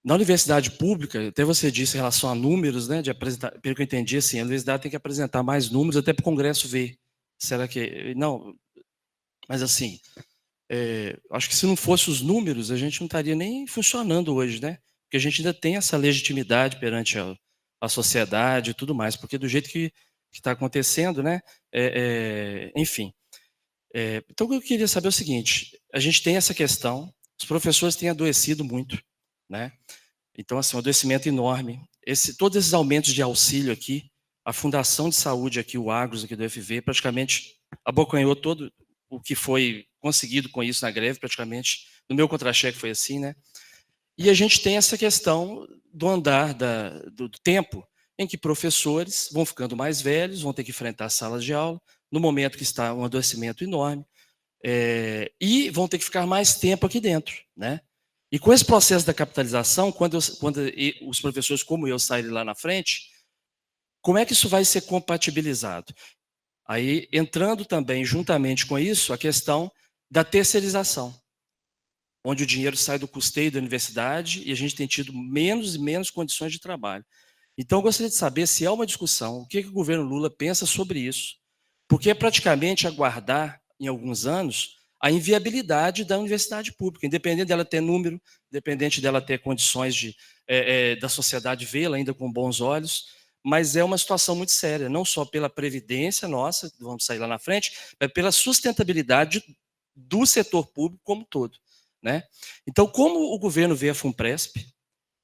na universidade pública, até você disse em relação a números, né, de apresentar, pelo que eu entendi, assim, a universidade tem que apresentar mais números até para o Congresso ver. Será que... Não, mas assim, acho que se não fosse os números, a gente não estaria nem funcionando hoje, né? Porque a gente ainda tem essa legitimidade perante a sociedade e tudo mais, porque do jeito que está acontecendo, né? Enfim. Então, o que eu queria saber é o seguinte: a gente tem essa questão, os professores têm adoecido muito, né? Então, assim, um adoecimento enorme. Todos esses aumentos de auxílio aqui, a Fundação de Saúde aqui, o Agros aqui do FV, praticamente abocanhou todo o que foi conseguido com isso na greve, praticamente. No meu contra-cheque foi assim, né? E a gente tem essa questão do andar do tempo, em que professores vão ficando mais velhos, vão ter que enfrentar salas de aula, no momento que está um adoecimento enorme, e vão ter que ficar mais tempo aqui dentro, né? E com esse processo da capitalização, quando os professores como eu saírem lá na frente, como é que isso vai ser compatibilizado? Aí, entrando também, juntamente com isso, a questão da terceirização, onde o dinheiro sai do custeio da universidade e a gente tem tido menos e menos condições de trabalho. Então, eu gostaria de saber se há uma discussão, o que o governo Lula pensa sobre isso, porque é praticamente aguardar, em alguns anos, a inviabilidade da universidade pública, independente dela ter número, independente dela ter condições da sociedade vê-la ainda com bons olhos, mas é uma situação muito séria, não só pela previdência nossa, vamos sair lá na frente, mas pela sustentabilidade do setor público como um todo, né? Então, como o governo vê a FUNPRESP,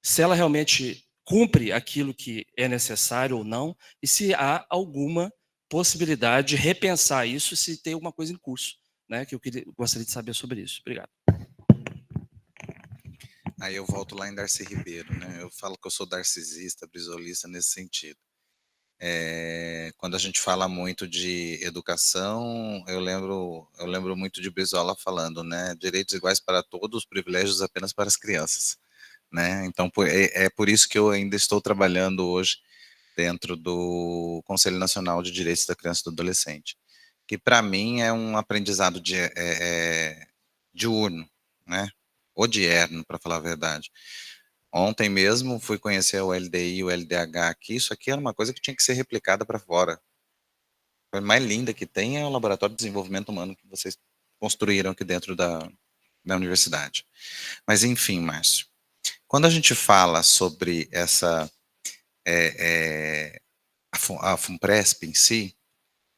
se ela realmente cumpre aquilo que é necessário ou não, e se há alguma possibilidade de repensar isso, se tem alguma coisa em curso, né? Que eu gostaria de saber sobre isso. Obrigado. Aí eu volto lá em Darcy Ribeiro, né? Eu falo que eu sou darcisista, brisolista nesse sentido. Quando a gente fala muito de educação, eu lembro muito de Brizola falando, né? Direitos iguais para todos, privilégios apenas para as crianças, né? Então é por isso que eu ainda estou trabalhando hoje dentro do Conselho Nacional de Direitos da Criança e do Adolescente, que para mim é um aprendizado diurno, né? Ou dierno, para falar a verdade. Ontem mesmo fui conhecer o LDI e o LDH aqui, isso aqui era uma coisa que tinha que ser replicada para fora. A coisa mais linda que tem é o Laboratório de Desenvolvimento Humano que vocês construíram aqui dentro da universidade. Mas enfim, Márcio, quando a gente fala sobre essa a FUNPRESP em si,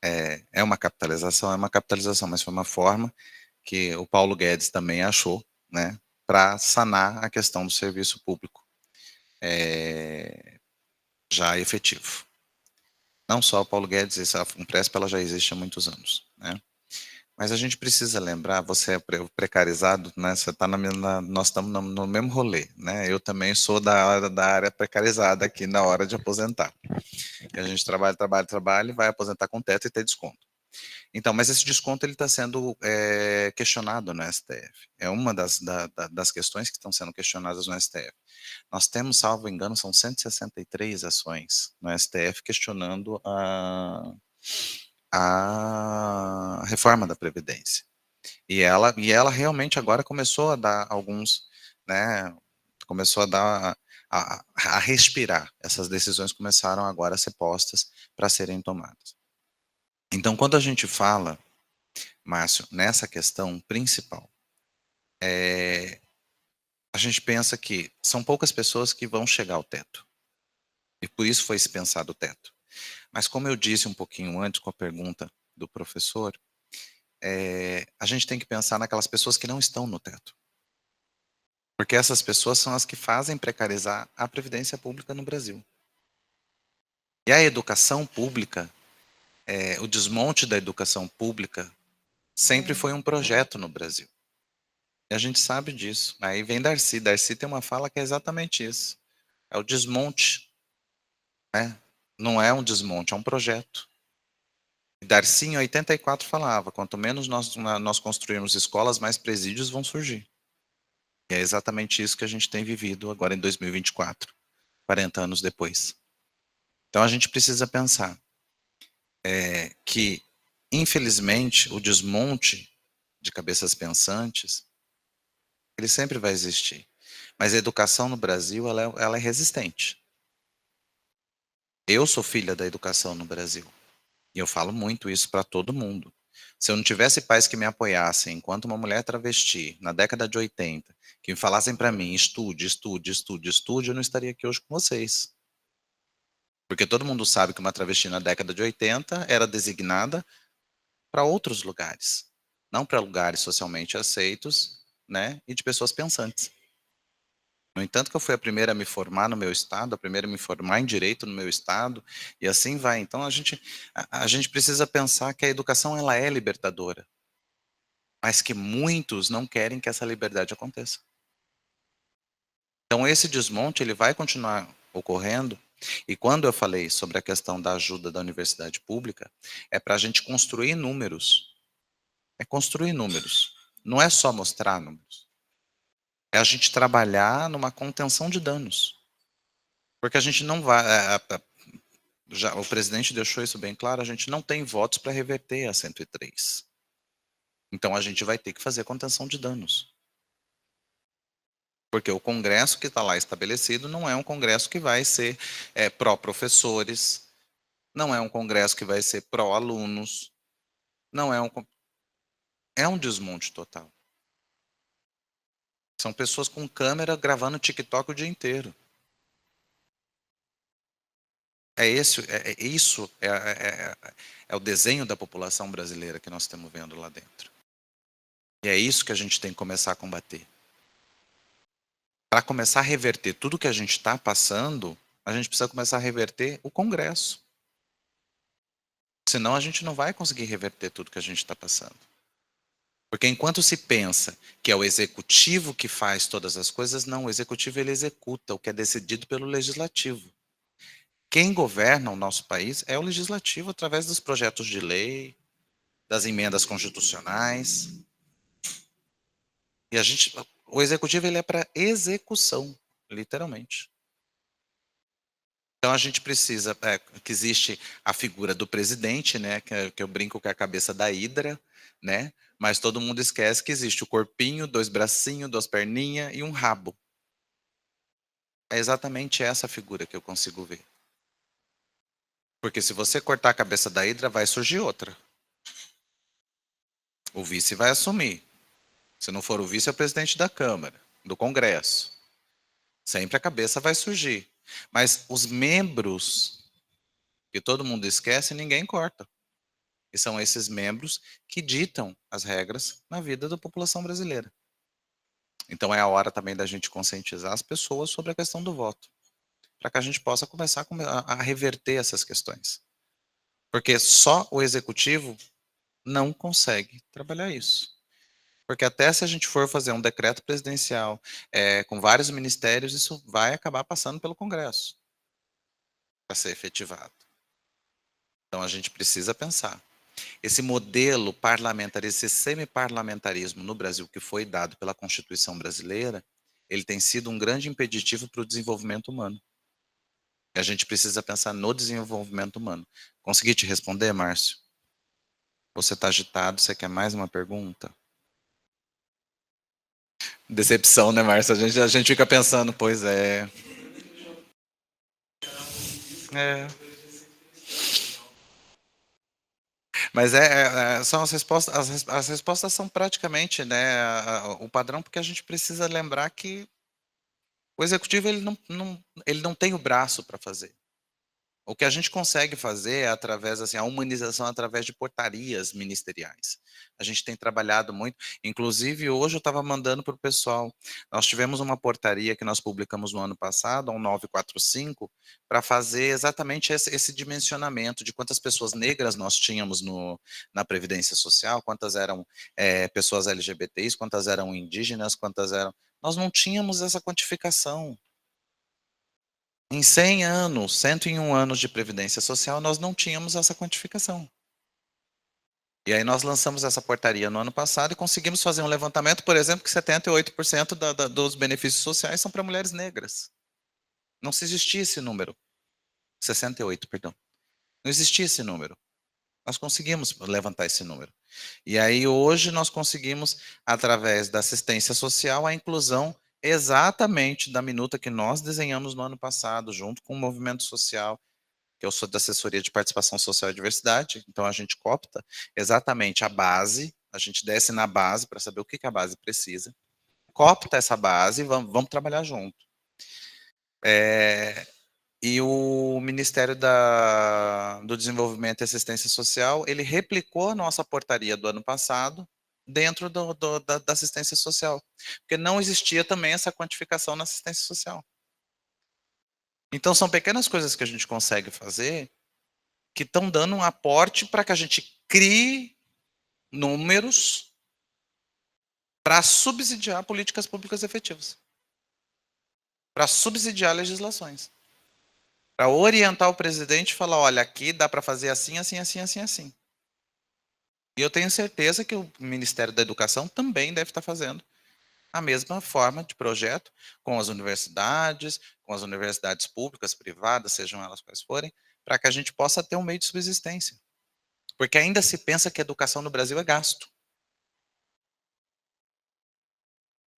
é uma capitalização, mas foi uma forma que o Paulo Guedes também achou, né, para sanar a questão do serviço público já efetivo. Não só o Paulo Guedes, a FUNPRESP ela já existe há muitos anos, né? Mas a gente precisa lembrar, você é precarizado, né? Você tá nós estamos no mesmo rolê, né? Eu também sou da área precarizada aqui na hora de aposentar. E a gente trabalha, e vai aposentar com teto e ter desconto. Então, mas esse desconto ele está sendo questionado no STF. É uma das questões que estão sendo questionadas no STF. Nós temos, salvo engano, são 163 ações no STF questionando a reforma da Previdência. E ela realmente agora começou a dar alguns, né, começou a dar, a respirar. Essas decisões começaram agora a ser postas para serem tomadas. Então, quando a gente fala, Márcio, nessa questão principal, a gente pensa que são poucas pessoas que vão chegar ao teto. E por isso foi se pensado o teto. Mas como eu disse um pouquinho antes com a pergunta do professor, a gente tem que pensar naquelas pessoas que não estão no teto. Porque essas pessoas são as que fazem precarizar a previdência pública no Brasil. E a educação pública, o desmonte da educação pública, sempre foi um projeto no Brasil. E a gente sabe disso. Aí vem Darcy. Darcy tem uma fala que é exatamente isso. É o desmonte. Né? Não é um desmonte, é um projeto. E Darcy, em 84, falava, quanto menos nós construirmos escolas, mais presídios vão surgir. E é exatamente isso que a gente tem vivido agora em 2024, 40 anos depois. Então a gente precisa pensar que, infelizmente, o desmonte de cabeças pensantes, ele sempre vai existir. Mas a educação no Brasil, ela é resistente. Eu sou filha da educação no Brasil. E eu falo muito isso para todo mundo. Se eu não tivesse pais que me apoiassem enquanto uma mulher travesti, na década de 80, que me falassem para mim, estude, estude, estude, estude, eu não estaria aqui hoje com vocês. Porque todo mundo sabe que uma travesti na década de 80 era designada para outros lugares, não para lugares socialmente aceitos, né, e de pessoas pensantes. No entanto, que eu fui a primeira a me formar no meu estado, a primeira a me formar em direito no meu estado, e assim vai. Então a gente precisa pensar que a educação ela é libertadora, mas que muitos não querem que essa liberdade aconteça. Então esse desmonte ele vai continuar ocorrendo. E quando eu falei sobre a questão da ajuda da universidade pública, é para a gente construir números. É construir números. Não é só mostrar números. É a gente trabalhar numa contenção de danos. Porque a gente não vai. Já, o presidente deixou isso bem claro, a gente não tem votos para reverter a 103. Então a gente vai ter que fazer contenção de danos. Porque o Congresso que está lá estabelecido não é um Congresso que vai ser pró-professores, não é um Congresso que vai ser pró-alunos, não é um. É um desmonte total. São pessoas com câmera gravando TikTok o dia inteiro. Isso é o desenho da população brasileira que nós estamos vendo lá dentro. E é isso que a gente tem que começar a combater. Para começar a reverter tudo que a gente está passando, a gente precisa começar a reverter o Congresso. Senão a gente não vai conseguir reverter tudo que a gente está passando. Porque enquanto se pensa que é o executivo que faz todas as coisas, não, o executivo ele executa o que é decidido pelo legislativo. Quem governa o nosso país é o legislativo através dos projetos de lei, das emendas constitucionais. E o executivo ele é para execução, literalmente. Então a gente precisa, que existe a figura do presidente, né, que eu brinco que é a cabeça da hidra, né, mas todo mundo esquece que existe o corpinho, 2 bracinhos, 2 perninhas e um rabo. É exatamente essa figura que eu consigo ver. Porque se você cortar a cabeça da hidra, vai surgir outra. O vice vai assumir. Se não for o vice, é o presidente da Câmara, do Congresso. Sempre a cabeça vai surgir. Mas os membros, que todo mundo esquece, ninguém corta. E são esses membros que ditam as regras na vida da população brasileira. Então é a hora também da gente conscientizar as pessoas sobre a questão do voto, para que a gente possa começar a reverter essas questões. Porque só o executivo não consegue trabalhar isso. Porque até se a gente for fazer um decreto presidencial com vários ministérios, isso vai acabar passando pelo Congresso para ser efetivado. Então a gente precisa pensar. Esse modelo parlamentar, esse semi-parlamentarismo no Brasil que foi dado pela Constituição brasileira, ele tem sido um grande impeditivo para o desenvolvimento humano. E a gente precisa pensar no desenvolvimento humano. Consegui te responder, Márcio? Você está agitado, você quer mais uma pergunta? Decepção, né, Márcio? A gente fica pensando, pois é. Mas são as respostas, as respostas são praticamente, né, o padrão, porque a gente precisa lembrar que o executivo ele não tem o braço para fazer. O que a gente consegue fazer é através, assim, a humanização através de portarias ministeriais. A gente tem trabalhado muito, inclusive hoje eu estava mandando para o pessoal, nós tivemos uma portaria que nós publicamos no ano passado, a 1945, para fazer exatamente esse dimensionamento de quantas pessoas negras nós tínhamos na Previdência Social, quantas eram pessoas LGBTs, quantas eram indígenas, quantas eram... Nós não tínhamos essa quantificação. Em 100 anos, 101 anos de Previdência Social, nós não tínhamos essa quantificação. E aí nós lançamos essa portaria no ano passado e conseguimos fazer um levantamento, por exemplo, que 78% dos benefícios sociais são para mulheres negras. Não se existia esse número. 68, perdão. Não existia esse número. Nós conseguimos levantar esse número. E aí hoje nós conseguimos, através da assistência social, a inclusão exatamente da minuta que nós desenhamos no ano passado, junto com o movimento social, que eu sou da assessoria de participação social e diversidade, então a gente copta exatamente a base, a gente desce na base para saber o que a base precisa, copta essa base e vamos trabalhar junto. E o Ministério do Desenvolvimento e Assistência Social, ele replicou a nossa portaria do ano passado dentro da assistência social, porque não existia também essa quantificação na assistência social. Então, são pequenas coisas que a gente consegue fazer que estão dando um aporte para que a gente crie números para subsidiar políticas públicas efetivas, para subsidiar legislações, para orientar o presidente e falar, olha, aqui dá para fazer assim, assim, assim, assim, assim. E eu tenho certeza que o Ministério da Educação também deve estar fazendo a mesma forma de projeto com as universidades públicas, privadas, sejam elas quais forem, para que a gente possa ter um meio de subsistência. Porque ainda se pensa que educação no Brasil é gasto.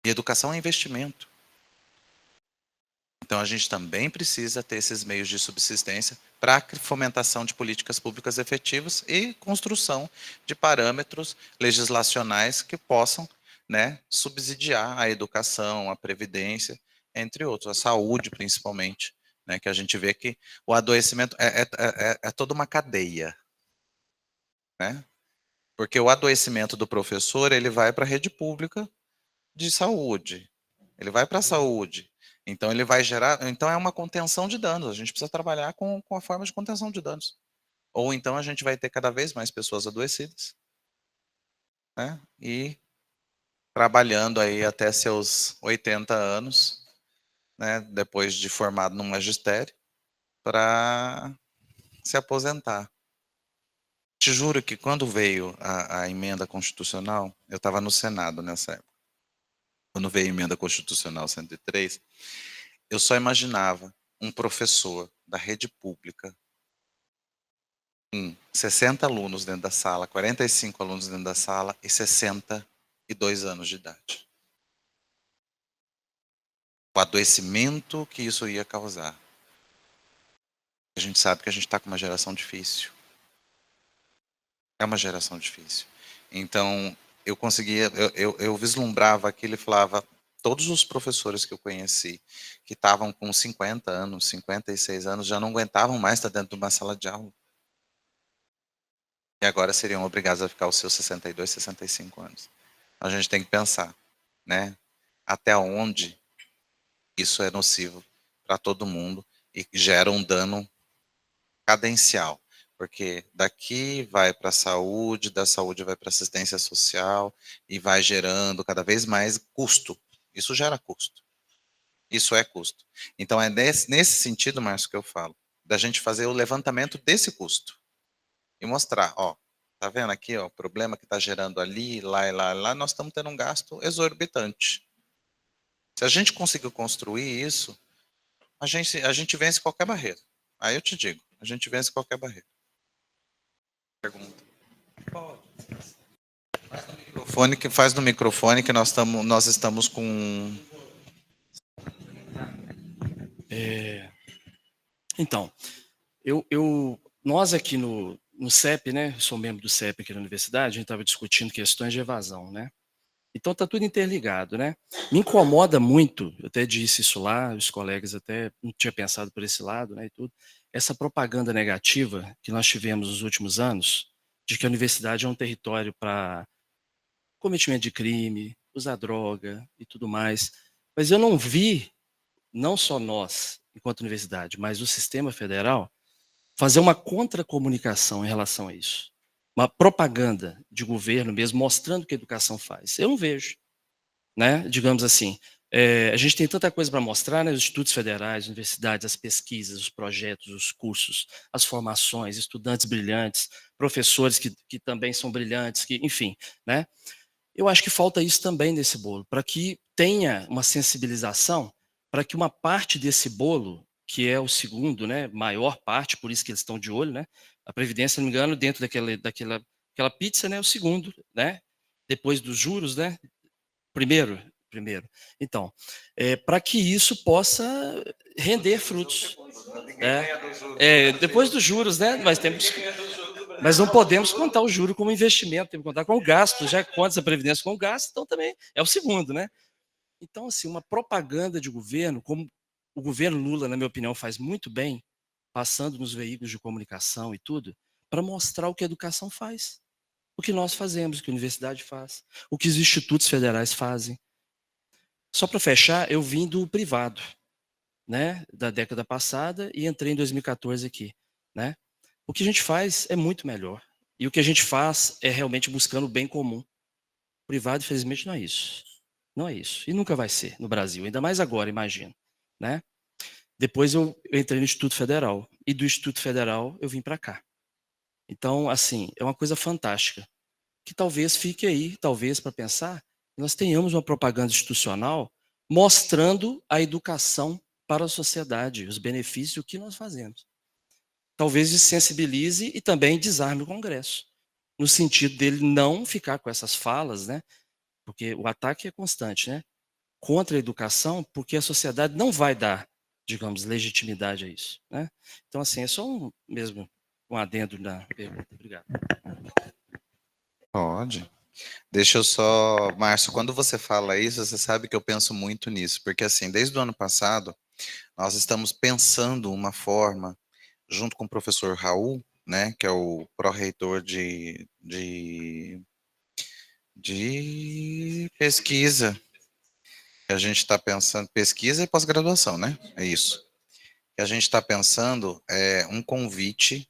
E educação é investimento. Então a gente também precisa ter esses meios de subsistência para a fomentação de políticas públicas efetivas e construção de parâmetros legislacionais que possam, né, subsidiar a educação, a previdência, entre outros, a saúde principalmente, né, que a gente vê que o adoecimento é toda uma cadeia, né? Porque o adoecimento do professor, ele vai para a rede pública de saúde, ele vai para a saúde, então ele vai gerar, então é uma contenção de danos, a gente precisa trabalhar com a forma de contenção de danos. Ou então a gente vai ter cada vez mais pessoas adoecidas, né? E trabalhando aí até seus 80 anos, né, depois de formado no magistério, para se aposentar. Te juro que quando veio a emenda constitucional, eu estava no Senado nessa época. Quando veio a emenda constitucional 103, eu só imaginava um professor da rede pública com 60 alunos dentro da sala, 45 alunos dentro da sala e 62 anos de idade. O adoecimento que isso ia causar. A gente sabe que a gente está com uma geração difícil. É uma geração difícil. Então, eu conseguia, eu vislumbrava aquilo e falava, todos os professores que eu conheci, que estavam com 50 anos, 56 anos, já não aguentavam mais estar dentro de uma sala de aula. E agora seriam obrigados a ficar os seus 62, 65 anos. A gente tem que pensar, né? Até onde isso é nocivo para todo mundo e gera um dano cadencial. Porque daqui vai para a saúde, da saúde vai para a assistência social e vai gerando cada vez mais custo. Isso gera custo. Isso é custo. Então é nesse sentido, Márcio, que eu falo, da gente fazer o levantamento desse custo e mostrar, ó, tá vendo aqui, ó, o problema que está gerando ali, lá e lá, lá, nós estamos tendo um gasto exorbitante. Se a gente conseguir construir isso, a gente vence qualquer barreira. Aí eu te digo, a gente vence qualquer barreira. Pergunta. Faz no microfone que nós estamos com... Então, nós aqui no CEP, né, eu sou membro do CEP aqui na universidade, a gente estava discutindo questões de evasão, né? Então está tudo interligado, né? Me incomoda muito, eu até disse isso lá, os colegas até não tinham pensado por esse lado, né, e tudo, essa propaganda negativa que nós tivemos nos últimos anos, de que a universidade é um território para cometimento de crime, usar droga e tudo mais. Mas eu não vi, não só nós, enquanto universidade, mas o sistema federal, fazer uma contracomunicação em relação a isso. Uma propaganda de governo mesmo, mostrando o que a educação faz. Eu não vejo, né? Digamos assim, a gente tem tanta coisa para mostrar, né? Os institutos federais, universidades, as pesquisas, os projetos, os cursos, as formações, estudantes brilhantes, professores que também são brilhantes, que, enfim, né? Eu acho que falta isso também nesse bolo, para que tenha uma sensibilização, para que uma parte desse bolo, que é o segundo, né, maior parte, por isso que eles estão de olho, né? A Previdência, se não me engano, dentro daquela pizza, né, o segundo, né? Depois dos juros, né? Primeiro. Então, para que isso possa render frutos. Depois dos juros, né? Mas não podemos contar o juro como investimento, temos que contar com o gasto, já que conta a Previdência com o gasto, então também é o segundo, né? Então, assim, uma propaganda de governo, como o governo Lula, na minha opinião, faz muito bem, passando nos veículos de comunicação e tudo, para mostrar o que a educação faz. O que nós fazemos, o que a universidade faz, o que os institutos federais fazem. Só para fechar, eu vim do privado, né, da década passada e entrei em 2014 aqui, né? O que a gente faz é muito melhor. E o que a gente faz é realmente buscando o bem comum. O privado, infelizmente, não é isso. Não é isso. E nunca vai ser no Brasil, ainda mais agora, imagino, né? Depois eu entrei no Instituto Federal e do Instituto Federal eu vim para cá. Então, assim, é uma coisa fantástica que talvez fique aí, talvez para pensar, nós tenhamos uma propaganda institucional mostrando a educação para a sociedade, os benefícios do que nós fazemos. Talvez sensibilize e também desarme o Congresso, no sentido dele não ficar com essas falas, né? Porque o ataque é constante, né? Contra a educação, porque a sociedade não vai dar, digamos, legitimidade a isso, né? Então, assim, é só mesmo um adendo na pergunta. Obrigado. Pode. Deixa eu só, Márcio, quando você fala isso, você sabe que eu penso muito nisso, porque assim, desde o ano passado, nós estamos pensando uma forma, junto com o professor Raul, né, que é o pró-reitor de pesquisa, que a gente está pensando, pesquisa e pós-graduação, né? É isso. Que a gente está pensando um convite,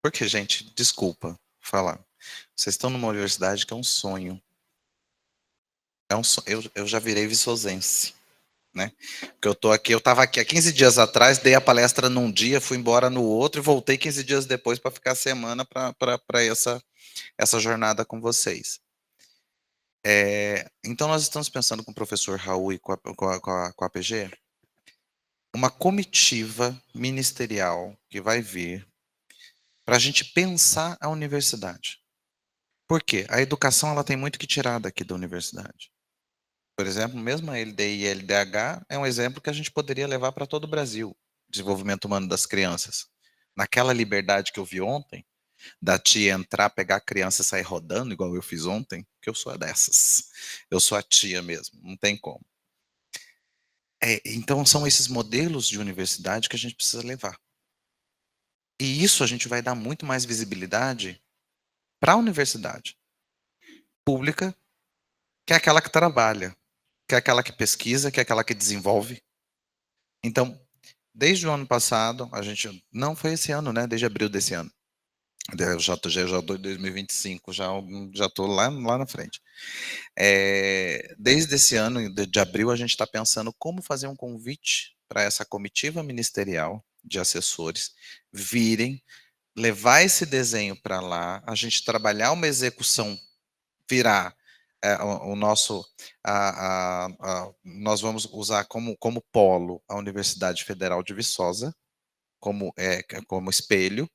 porque, gente, desculpa falar, vocês estão numa universidade que é um sonho. Eu já virei viçosense, né? Porque eu estava aqui há 15 dias atrás, dei a palestra num dia, fui embora no outro e voltei 15 dias depois para ficar a semana para essa jornada com vocês. Então, nós estamos pensando com o professor Raul e com a APG, uma comitiva ministerial que vai vir para a gente pensar a universidade. Por quê? A educação ela tem muito que tirar daqui da universidade. Por exemplo, mesmo a LDI e a LDH é um exemplo que a gente poderia levar para todo o Brasil, desenvolvimento humano das crianças. Naquela liberdade que eu vi ontem, da tia entrar, pegar a criança e sair rodando, igual eu fiz ontem, que eu sou dessas. Eu sou a tia mesmo, não tem como. Então, são esses modelos de universidade que a gente precisa levar. E isso a gente vai dar muito mais visibilidade para a universidade pública, que é aquela que trabalha, que é aquela que pesquisa, que é aquela que desenvolve. Então, desde o ano passado, a gente, não foi esse ano, né? Desde abril desse ano. Eu já estou em 2025, já estou lá na frente. Desde esse ano, de abril, a gente está pensando como fazer um convite para essa comitiva ministerial de assessores virem, levar esse desenho para lá, a gente trabalhar uma execução, virar o nosso, nós vamos usar como polo a Universidade Federal de Viçosa, como espelho,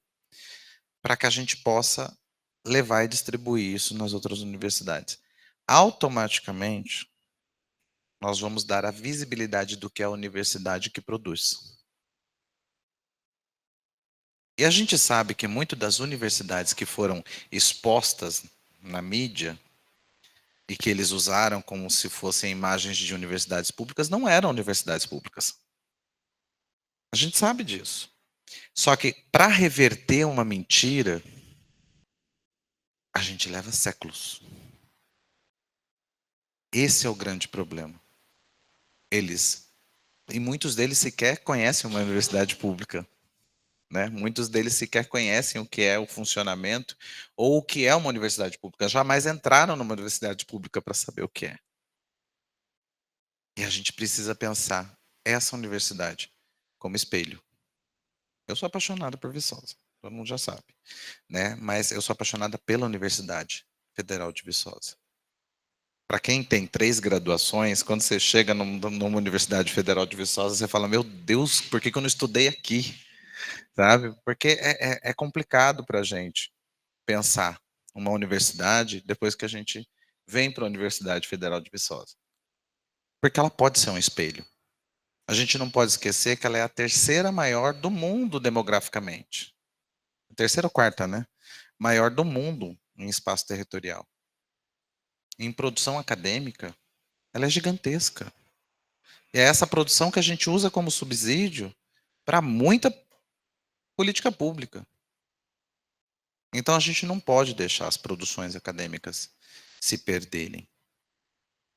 para que a gente possa levar e distribuir isso nas outras universidades. Automaticamente, nós vamos dar a visibilidade do que é a universidade que produz. E a gente sabe que muitas das universidades que foram expostas na mídia e que eles usaram como se fossem imagens de universidades públicas, não eram universidades públicas. A gente sabe disso. Só que para reverter uma mentira, a gente leva séculos. Esse é o grande problema. E muitos deles sequer conhecem uma universidade pública, né? Muitos deles sequer conhecem o que é o funcionamento ou o que é uma universidade pública. Jamais entraram numa universidade pública para saber o que é. E a gente precisa pensar essa universidade como espelho. Eu sou apaixonado por Viçosa, todo mundo já sabe, né? Mas eu sou apaixonada pela Universidade Federal de Viçosa. Para quem tem 3 graduações, quando você chega numa Universidade Federal de Viçosa, você fala, meu Deus, por que eu não estudei aqui? Sabe? Porque é complicado para a gente pensar uma universidade depois que a gente vem para a Universidade Federal de Viçosa. Porque ela pode ser um espelho. A gente não pode esquecer que ela é a 3ª maior do mundo demograficamente. A 3ª ou 4ª, né? Maior do mundo em espaço territorial. Em produção acadêmica, ela é gigantesca. E é essa produção que a gente usa como subsídio para muita política pública. Então a gente não pode deixar as produções acadêmicas se perderem.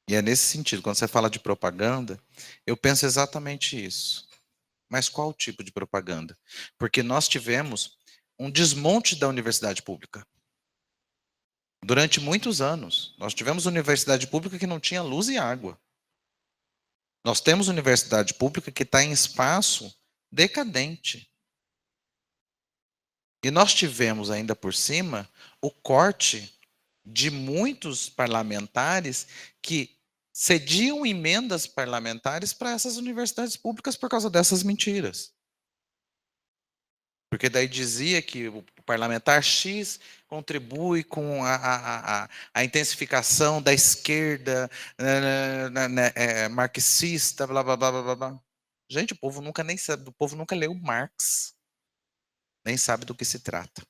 E é nesse sentido, quando você fala de propaganda, eu penso exatamente isso. Mas qual tipo de propaganda? Porque nós tivemos um desmonte da universidade pública. Durante muitos anos, nós tivemos universidade pública que não tinha luz e água. Nós temos universidade pública que está em espaço decadente. E nós tivemos ainda por cima o corte de muitos parlamentares que cediam emendas parlamentares para essas universidades públicas por causa dessas mentiras. Porque daí dizia que o parlamentar X contribui com a intensificação da esquerda marxista, blá, blá, blá, blá, blá. Gente, o povo nunca nem sabe, o povo nunca leu Marx, nem sabe do que se trata.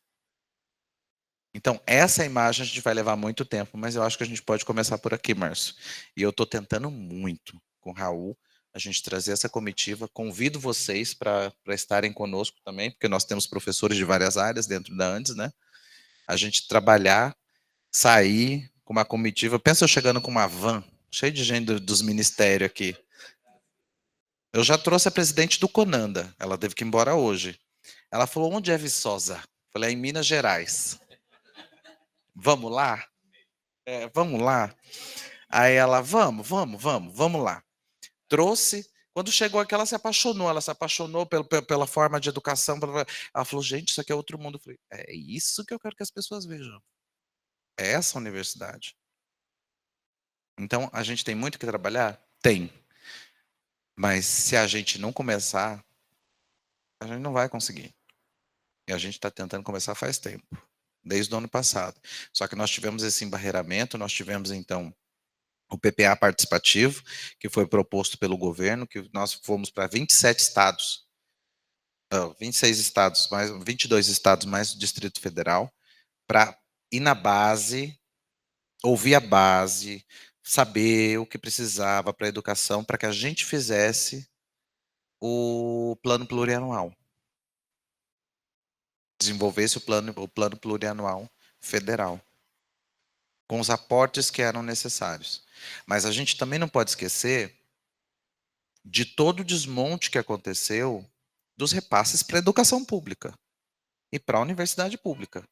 Então, essa imagem a gente vai levar muito tempo, mas eu acho que a gente pode começar por aqui, Márcio. E eu estou tentando muito com o Raul a gente trazer essa comitiva. Convido vocês para estarem conosco também, porque nós temos professores de várias áreas dentro da Andes, né? A gente trabalhar, sair com uma comitiva. Pensa eu chegando com uma van, cheia de gente dos ministérios aqui. Eu já trouxe a presidente do Conanda, ela teve que ir embora hoje. Ela falou, onde é Viçosa? Falei, é em Minas Gerais. Vamos lá? Vamos lá? Aí ela, vamos lá. Trouxe, quando chegou aqui, ela se apaixonou pela forma de educação. Ela falou, gente, isso aqui é outro mundo. Eu falei, é isso que eu quero que as pessoas vejam. É essa universidade. Então, a gente tem muito que trabalhar? Tem. Mas se a gente não começar, a gente não vai conseguir. E a gente está tentando começar faz tempo, desde o ano passado. Só que nós tivemos esse embarreiramento, nós tivemos, então, o PPA participativo, que foi proposto pelo governo, que nós fomos para 27 estados, 26 estados, mais 22 estados, mais o Distrito Federal, para ir na base, ouvir a base, saber o que precisava para a educação, para que a gente fizesse o plano plurianual. Desenvolvesse o plano plurianual federal, com os aportes que eram necessários. Mas a gente também não pode esquecer de todo o desmonte que aconteceu dos repasses para a educação pública e para a universidade pública.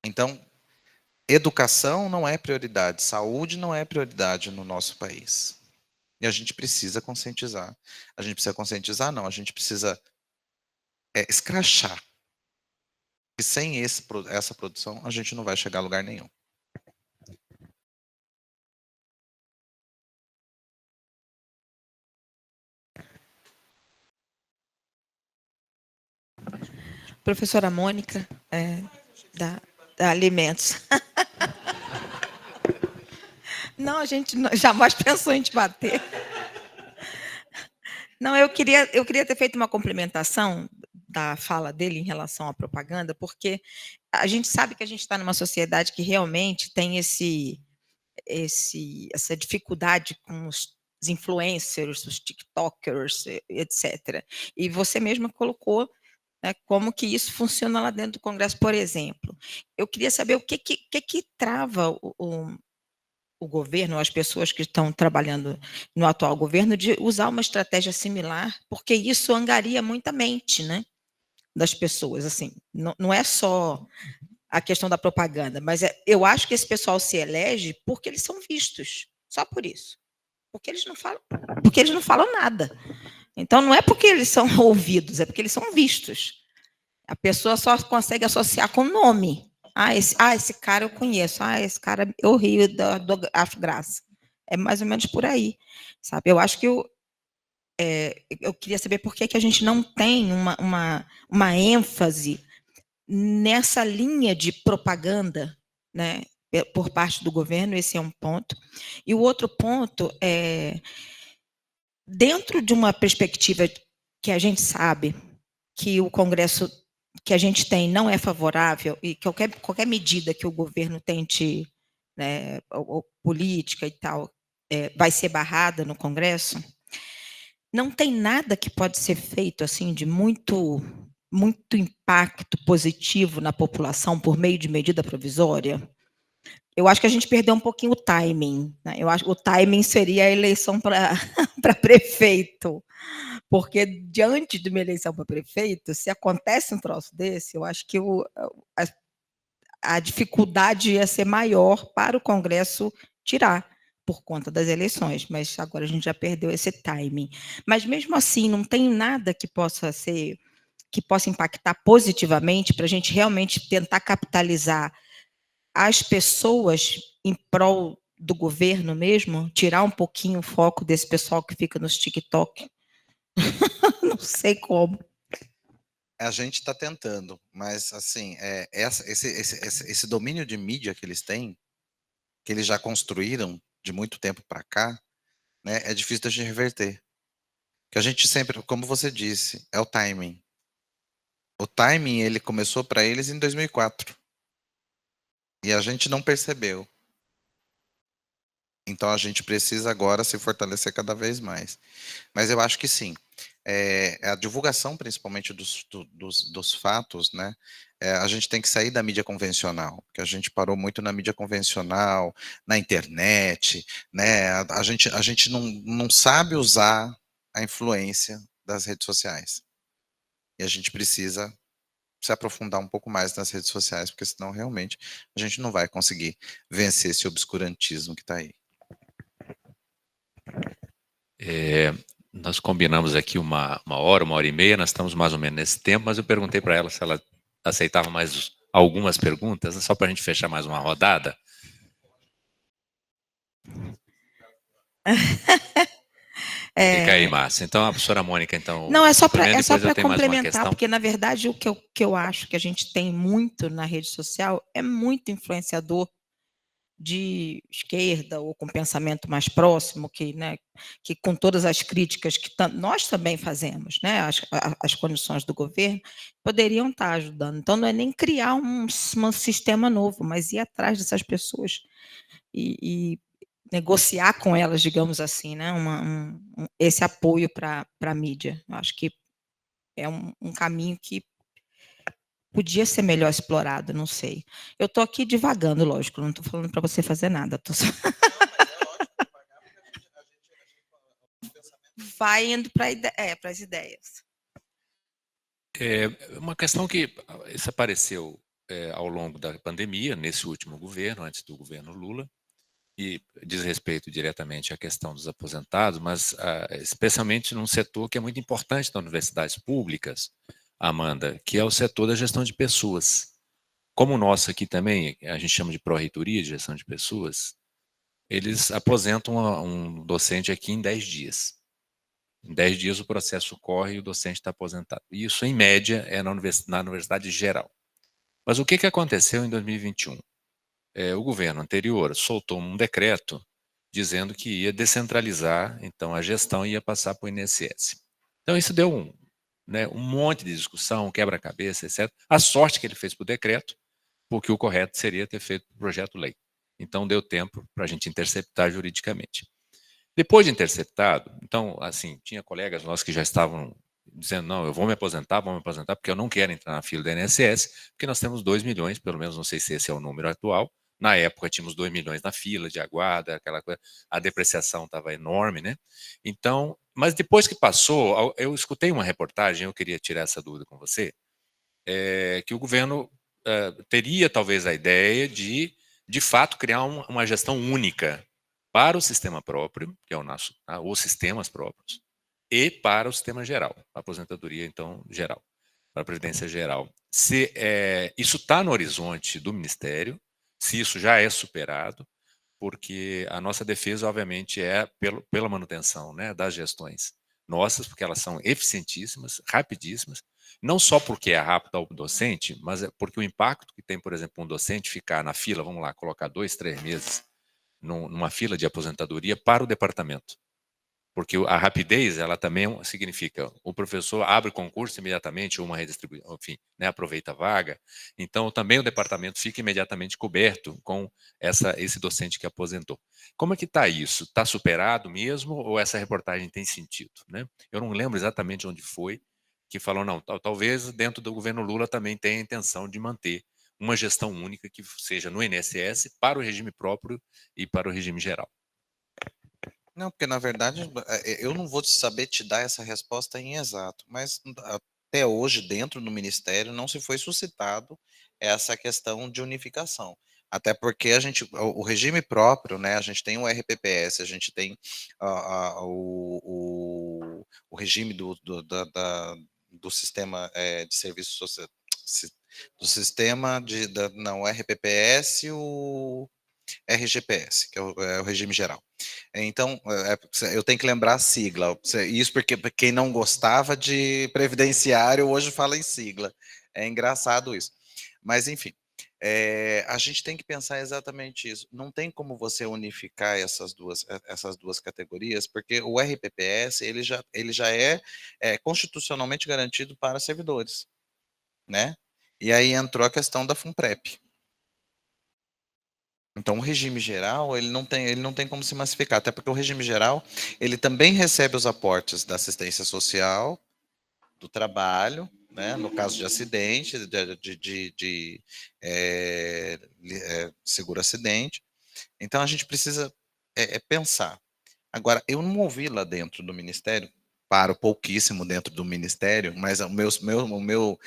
Então, educação não é prioridade, saúde não é prioridade no nosso país. E a gente precisa conscientizar. A gente precisa conscientizar, não, a gente precisa escrachar. E sem essa produção, a gente não vai chegar a lugar nenhum. Professora Mônica, da Alimentos. Não, a gente jamais pensou em te bater. Não, eu queria ter feito uma complementação da fala dele em relação à propaganda, porque a gente sabe que a gente está numa sociedade que realmente tem essa dificuldade com os os influencers, os tiktokers, etc. E você mesma colocou, né, como que isso funciona lá dentro do Congresso, por exemplo. Eu queria saber o que trava o governo, as pessoas que estão trabalhando no atual governo, de usar uma estratégia similar, porque isso angaria muita mente, né, das pessoas. Assim, não é só a questão da propaganda, mas eu acho que esse pessoal se elege porque eles são vistos, só por isso. Porque eles não falam nada. Então, não é porque eles são ouvidos, é porque eles são vistos. A pessoa só consegue associar com o nome. Esse cara eu conheço. Esse cara eu rio, acho graça. É mais ou menos por aí, sabe? Eu acho que eu queria saber por que a gente não tem uma ênfase nessa linha de propaganda, né, por parte do governo. Esse é um ponto. E o outro ponto é, dentro de uma perspectiva que a gente sabe que o Congresso que a gente tem não é favorável, e qualquer medida que o governo tente, né, ou política e tal, vai ser barrada no Congresso, não tem nada que pode ser feito assim de muito impacto positivo na população por meio de medida provisória. Eu acho que a gente perdeu um pouquinho o timing, né? Eu acho que o timing seria a eleição para prefeito. Porque diante de uma eleição para prefeito, se acontece um troço desse, eu acho que a dificuldade ia ser maior para o Congresso tirar, por conta das eleições, mas agora a gente já perdeu esse timing. Mas mesmo assim, não tem nada que possa impactar positivamente para a gente realmente tentar capitalizar as pessoas em prol do governo mesmo, tirar um pouquinho o foco desse pessoal que fica nos TikTok. Não sei como. A gente está tentando, mas assim, esse domínio de mídia que eles têm, que eles já construíram de muito tempo para cá, né, é difícil de reverter. Que a gente sempre, como você disse, é o timing. O timing, ele começou para eles em 2004. E a gente não percebeu. Então a gente precisa agora se fortalecer cada vez mais. Mas eu acho que sim. A divulgação, principalmente dos fatos, né? A gente tem que sair da mídia convencional, porque a gente parou muito na mídia convencional, na internet, né? A gente não sabe usar a influência das redes sociais. E a gente precisa se aprofundar um pouco mais nas redes sociais, porque senão realmente a gente não vai conseguir vencer esse obscurantismo que está aí. Nós combinamos aqui uma hora e meia, nós estamos mais ou menos nesse tempo, mas eu perguntei para ela se ela aceitava mais algumas perguntas, só para a gente fechar mais uma rodada. Fica aí, Márcia. Então, a professora Mônica, então... Não, é só para complementar, porque, na verdade, o que eu acho que a gente tem muito na rede social é muito influenciador de esquerda ou com pensamento mais próximo, né, que com todas as críticas que nós também fazemos, né, as condições do governo, poderiam estar ajudando. Então, não é nem criar um sistema novo, mas ir atrás dessas pessoas e negociar com elas, digamos assim, né, esse apoio para a mídia. Eu acho que é um caminho que podia ser melhor explorado, não sei. Eu estou aqui divagando, lógico, não estou falando para você fazer nada. Só... Vai indo para as ideias. Uma questão que isso apareceu ao longo da pandemia, nesse último governo, antes do governo Lula, e diz respeito diretamente à questão dos aposentados, mas especialmente num setor que é muito importante das universidades públicas, Amanda, que é o setor da gestão de pessoas. Como o nosso aqui também, a gente chama de pró-reitoria de gestão de pessoas, eles aposentam um docente aqui em 10 dias. Em 10 dias o processo corre e o docente está aposentado. Isso, em média, é na universidade geral. Mas o que aconteceu em 2021? O governo anterior soltou um decreto dizendo que ia descentralizar, então a gestão ia passar para o INSS. Então isso deu um monte de discussão, quebra-cabeça, etc. A sorte que ele fez para o decreto, porque o correto seria ter feito o projeto-lei. Então deu tempo para a gente interceptar juridicamente. Depois de interceptado, então, assim, tinha colegas nossos que já estavam dizendo, não, eu vou me aposentar, porque eu não quero entrar na fila da INSS, porque nós temos 2 milhões, pelo menos, não sei se esse é o número atual. Na época, tínhamos 2 milhões na fila de aguarda, aquela coisa, a depreciação estava enorme, né? Então, mas depois que passou, eu escutei uma reportagem, eu queria tirar essa dúvida com você, que o governo teria talvez a ideia de fato, criar uma gestão única para o sistema próprio, que é o nosso, os sistemas próprios, e para o sistema geral, a aposentadoria, então, geral, para a Previdência Geral. Se isso está no horizonte do Ministério, se isso já é superado, porque a nossa defesa, obviamente, é pela manutenção, né, das gestões nossas, porque elas são eficientíssimas, rapidíssimas, não só porque é rápido ao docente, mas é porque o impacto que tem, por exemplo, um docente ficar na fila, vamos lá, colocar 2, 3 meses numa fila de aposentadoria para o departamento. Porque a rapidez, ela também significa, o professor abre concurso imediatamente, ou uma redistribuição, enfim, né, aproveita a vaga. Então, também o departamento fica imediatamente coberto com esse docente que aposentou. Como é que está isso? Está superado mesmo, ou essa reportagem tem sentido? Né? Eu não lembro exatamente onde foi que falou, não, talvez dentro do governo Lula também tenha a intenção de manter uma gestão única que seja no INSS para o regime próprio e para o regime geral. Não, porque na verdade eu não vou saber te dar essa resposta em exato, mas até hoje, dentro do Ministério, não se foi suscitado essa questão de unificação. Até porque o regime próprio, né, a gente tem o RPPS, a gente tem o regime do sistema de serviço social, do sistema não, RPPS e o RGPS, que é o regime geral. Então, eu tenho que lembrar a sigla. Isso porque quem não gostava de previdenciário hoje fala em sigla. É engraçado isso. Mas, enfim, a gente tem que pensar exatamente isso. Não tem como você unificar essas duas categorias, porque o RPPS ele já é constitucionalmente garantido para servidores, né? E aí entrou a questão da FUNPREP. Então, o regime geral, ele não tem como se massificar, até porque o regime geral, ele também recebe os aportes da assistência social, do trabalho, né, no caso de acidente, seguro-acidente. Então, a gente precisa pensar. Agora, eu não ouvi lá dentro do Ministério, paro pouquíssimo dentro do Ministério, mas o meu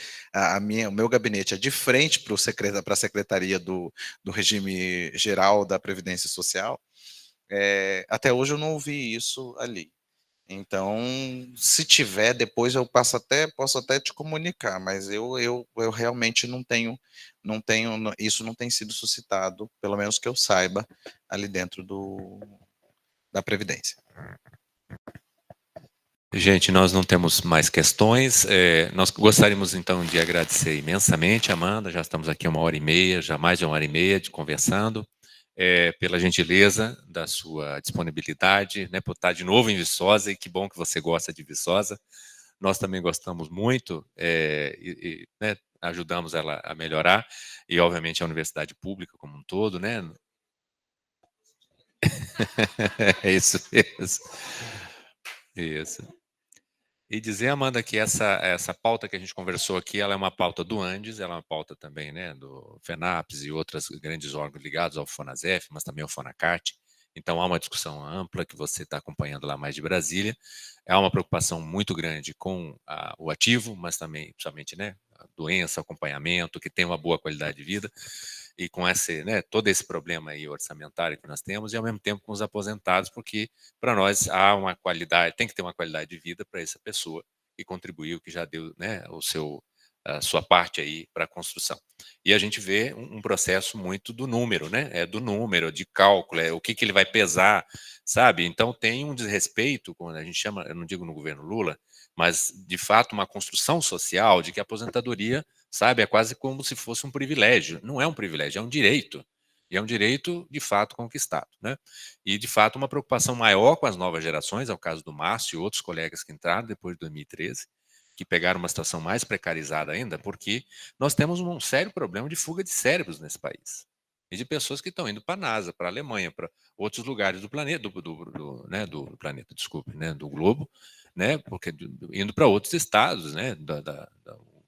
gabinete é de frente para a Secretaria do Regime Geral da Previdência Social. Até hoje eu não ouvi isso ali. Então, se tiver, depois eu posso até te comunicar, mas eu realmente não tenho, isso não tem sido suscitado, pelo menos que eu saiba, ali dentro da Previdência. Gente, nós não temos mais questões. Nós gostaríamos, então, de agradecer imensamente, Amanda. Já estamos aqui 1h30, já mais de 1h30 de conversando, pela gentileza da sua disponibilidade, né, por estar de novo em Viçosa, e que bom que você gosta de Viçosa. Nós também gostamos muito, né, ajudamos ela a melhorar, e, obviamente, a universidade pública como um todo, né? É isso mesmo. Isso. E dizer, Amanda, que essa pauta que a gente conversou aqui, ela é uma pauta do Andes, ela é uma pauta também, né, do FENAPES e outros grandes órgãos ligados ao FONASEF, mas também ao FONACART. Então, há uma discussão ampla que você está acompanhando lá mais de Brasília. Há uma preocupação muito grande com o ativo, mas também, principalmente, né, a doença, acompanhamento, que tem uma boa qualidade de vida, e com né, todo esse problema aí orçamentário que nós temos, e ao mesmo tempo com os aposentados, porque para nós há uma qualidade, tem que ter uma qualidade de vida para essa pessoa que contribuiu, que já deu, né, a sua parte aí para a construção. E a gente vê um processo muito do número, né? É do número, de cálculo, o que ele vai pesar, sabe? Então tem um desrespeito, quando a gente chama, eu não digo no governo Lula, mas de fato uma construção social de que a aposentadoria, sabe, é quase como se fosse um privilégio. Não é um privilégio, é um direito. E é um direito, de fato, conquistado. Né? E, de fato, uma preocupação maior com as novas gerações, é o caso do Márcio e outros colegas que entraram depois de 2013, que pegaram uma situação mais precarizada ainda, porque nós temos um sério problema de fuga de cérebros nesse país. e de pessoas que estão indo para a NASA, para a Alemanha, para outros lugares do planeta, né, do planeta, desculpe, né, do globo, né, porque indo para outros estados, né,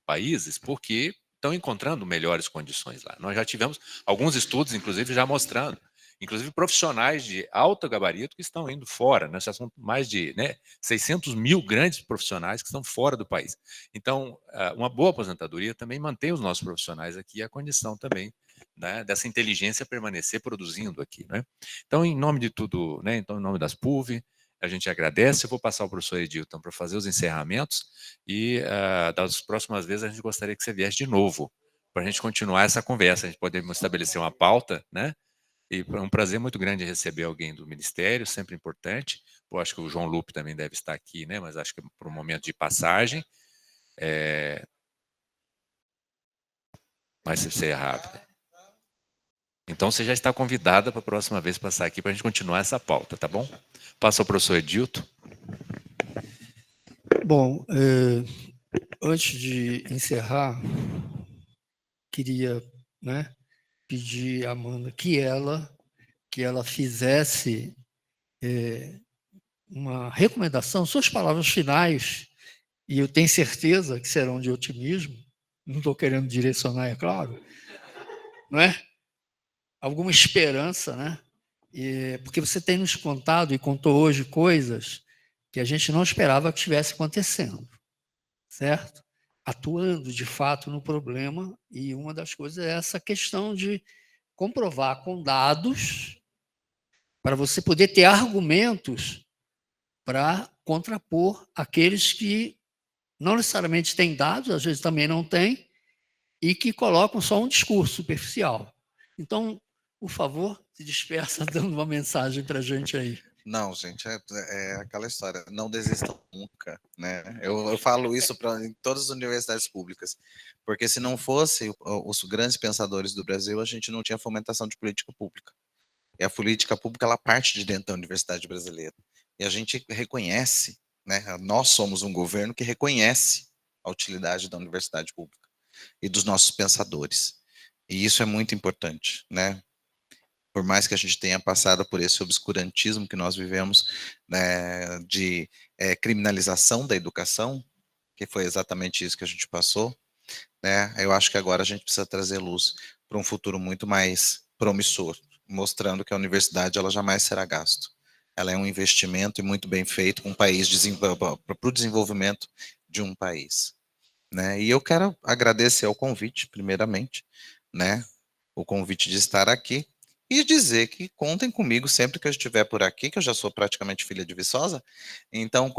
países, porque estão encontrando melhores condições lá. Nós já tivemos alguns estudos, inclusive, já mostrando, inclusive profissionais de alto gabarito que estão indo fora, né, já são mais de 600 mil grandes profissionais que estão fora do país. Então, uma boa aposentadoria também mantém os nossos profissionais aqui, a condição também, né, dessa inteligência permanecer produzindo aqui, né? Então, em nome de tudo, né, então, em nome das PUV, a gente agradece. Eu vou passar ao professor Edilton para fazer os encerramentos e das próximas vezes a gente gostaria que você viesse de novo para a gente continuar essa conversa, a gente poder estabelecer uma pauta, né? E é um prazer muito grande receber alguém do Ministério, sempre importante. Eu acho que o João Lupe também deve estar aqui, né? Mas acho que por um momento de passagem. Mas se você é rápido. Então, você já está convidada para a próxima vez passar aqui para a gente continuar essa pauta, tá bom? Passa ao professor Edilton. Bom, antes de encerrar, queria, né, pedir à Amanda que ela fizesse uma recomendação, suas palavras finais, e eu tenho certeza que serão de otimismo, não estou querendo direcionar, é claro, não é? Alguma esperança, né? Porque você tem nos contado e contou hoje coisas que a gente não esperava que estivesse acontecendo, certo? Atuando de fato no problema, e uma das coisas é essa questão de comprovar com dados para você poder ter argumentos para contrapor aqueles que não necessariamente têm dados, às vezes também não têm, e que colocam só um discurso superficial. Então, por favor, se dispersa dando uma mensagem para a gente aí. Não, gente, é aquela história, não desistam nunca, né? Eu falo isso em todas as universidades públicas, porque se não fosse os grandes pensadores do Brasil, a gente não tinha fomentação de política pública. E a política pública, ela parte de dentro da universidade brasileira. E a gente reconhece, né? Nós somos um governo que reconhece a utilidade da universidade pública e dos nossos pensadores. E isso é muito importante, né? Por mais que a gente tenha passado por esse obscurantismo que nós vivemos, né, de criminalização da educação, que foi exatamente isso que a gente passou, né, eu acho que agora a gente precisa trazer luz para um futuro muito mais promissor, mostrando que a universidade ela jamais será gasto. Ela é um investimento e muito bem feito para o desenvolvimento de um país. Né? E eu quero agradecer ao convite, primeiramente, né, o convite de estar aqui, e dizer que contem comigo sempre que eu estiver por aqui, que eu já sou praticamente filha de Viçosa, então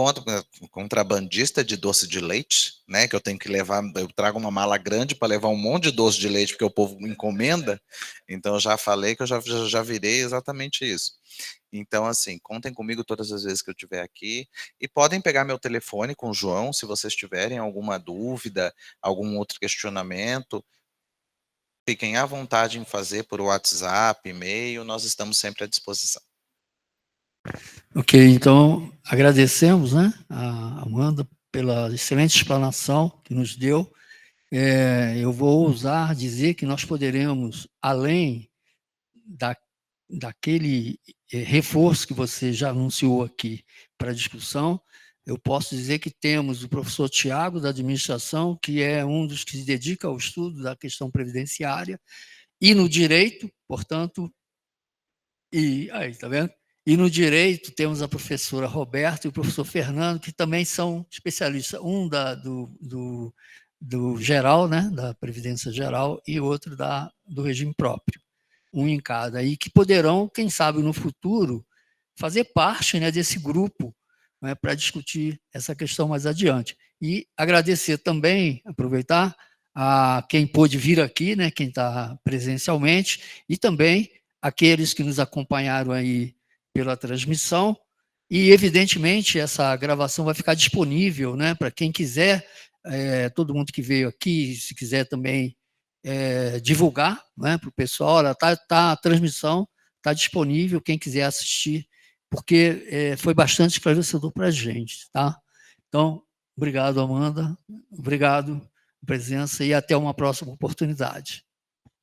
contrabandista de doce de leite, né, que eu tenho que levar, eu trago uma mala grande para levar um monte de doce de leite, porque o povo encomenda, então eu já falei que eu já virei exatamente isso. Então, assim, contem comigo todas as vezes que eu estiver aqui, e podem pegar meu telefone com o João, se vocês tiverem alguma dúvida, algum outro questionamento, fiquem à vontade em fazer por WhatsApp, e-mail, nós estamos sempre à disposição. Ok, então agradecemos, né, a Amanda pela excelente explanação que nos deu. Eu vou ousar dizer que nós poderemos, além daquele reforço que você já anunciou aqui para a discussão, eu posso dizer que temos o professor Tiago, da administração, que é um dos que se dedica ao estudo da questão previdenciária, e no direito, portanto, aí, tá vendo? E no direito temos a professora Roberta e o professor Fernando, que também são especialistas, um do geral, né, da Previdência Geral, e outro do regime próprio, um em cada, e que poderão, quem sabe, no futuro, fazer parte, né, desse grupo, né, para discutir essa questão mais adiante. E agradecer também, aproveitar, a quem pôde vir aqui, né, quem está presencialmente, e também aqueles que nos acompanharam aí pela transmissão, e, evidentemente, essa gravação vai ficar disponível, né, para quem quiser, todo mundo que veio aqui, se quiser também divulgar, né, para o pessoal, a transmissão está disponível, quem quiser assistir, porque foi bastante esclarecedor para a gente, tá? Então, obrigado, Amanda, obrigado pela presença e até uma próxima oportunidade.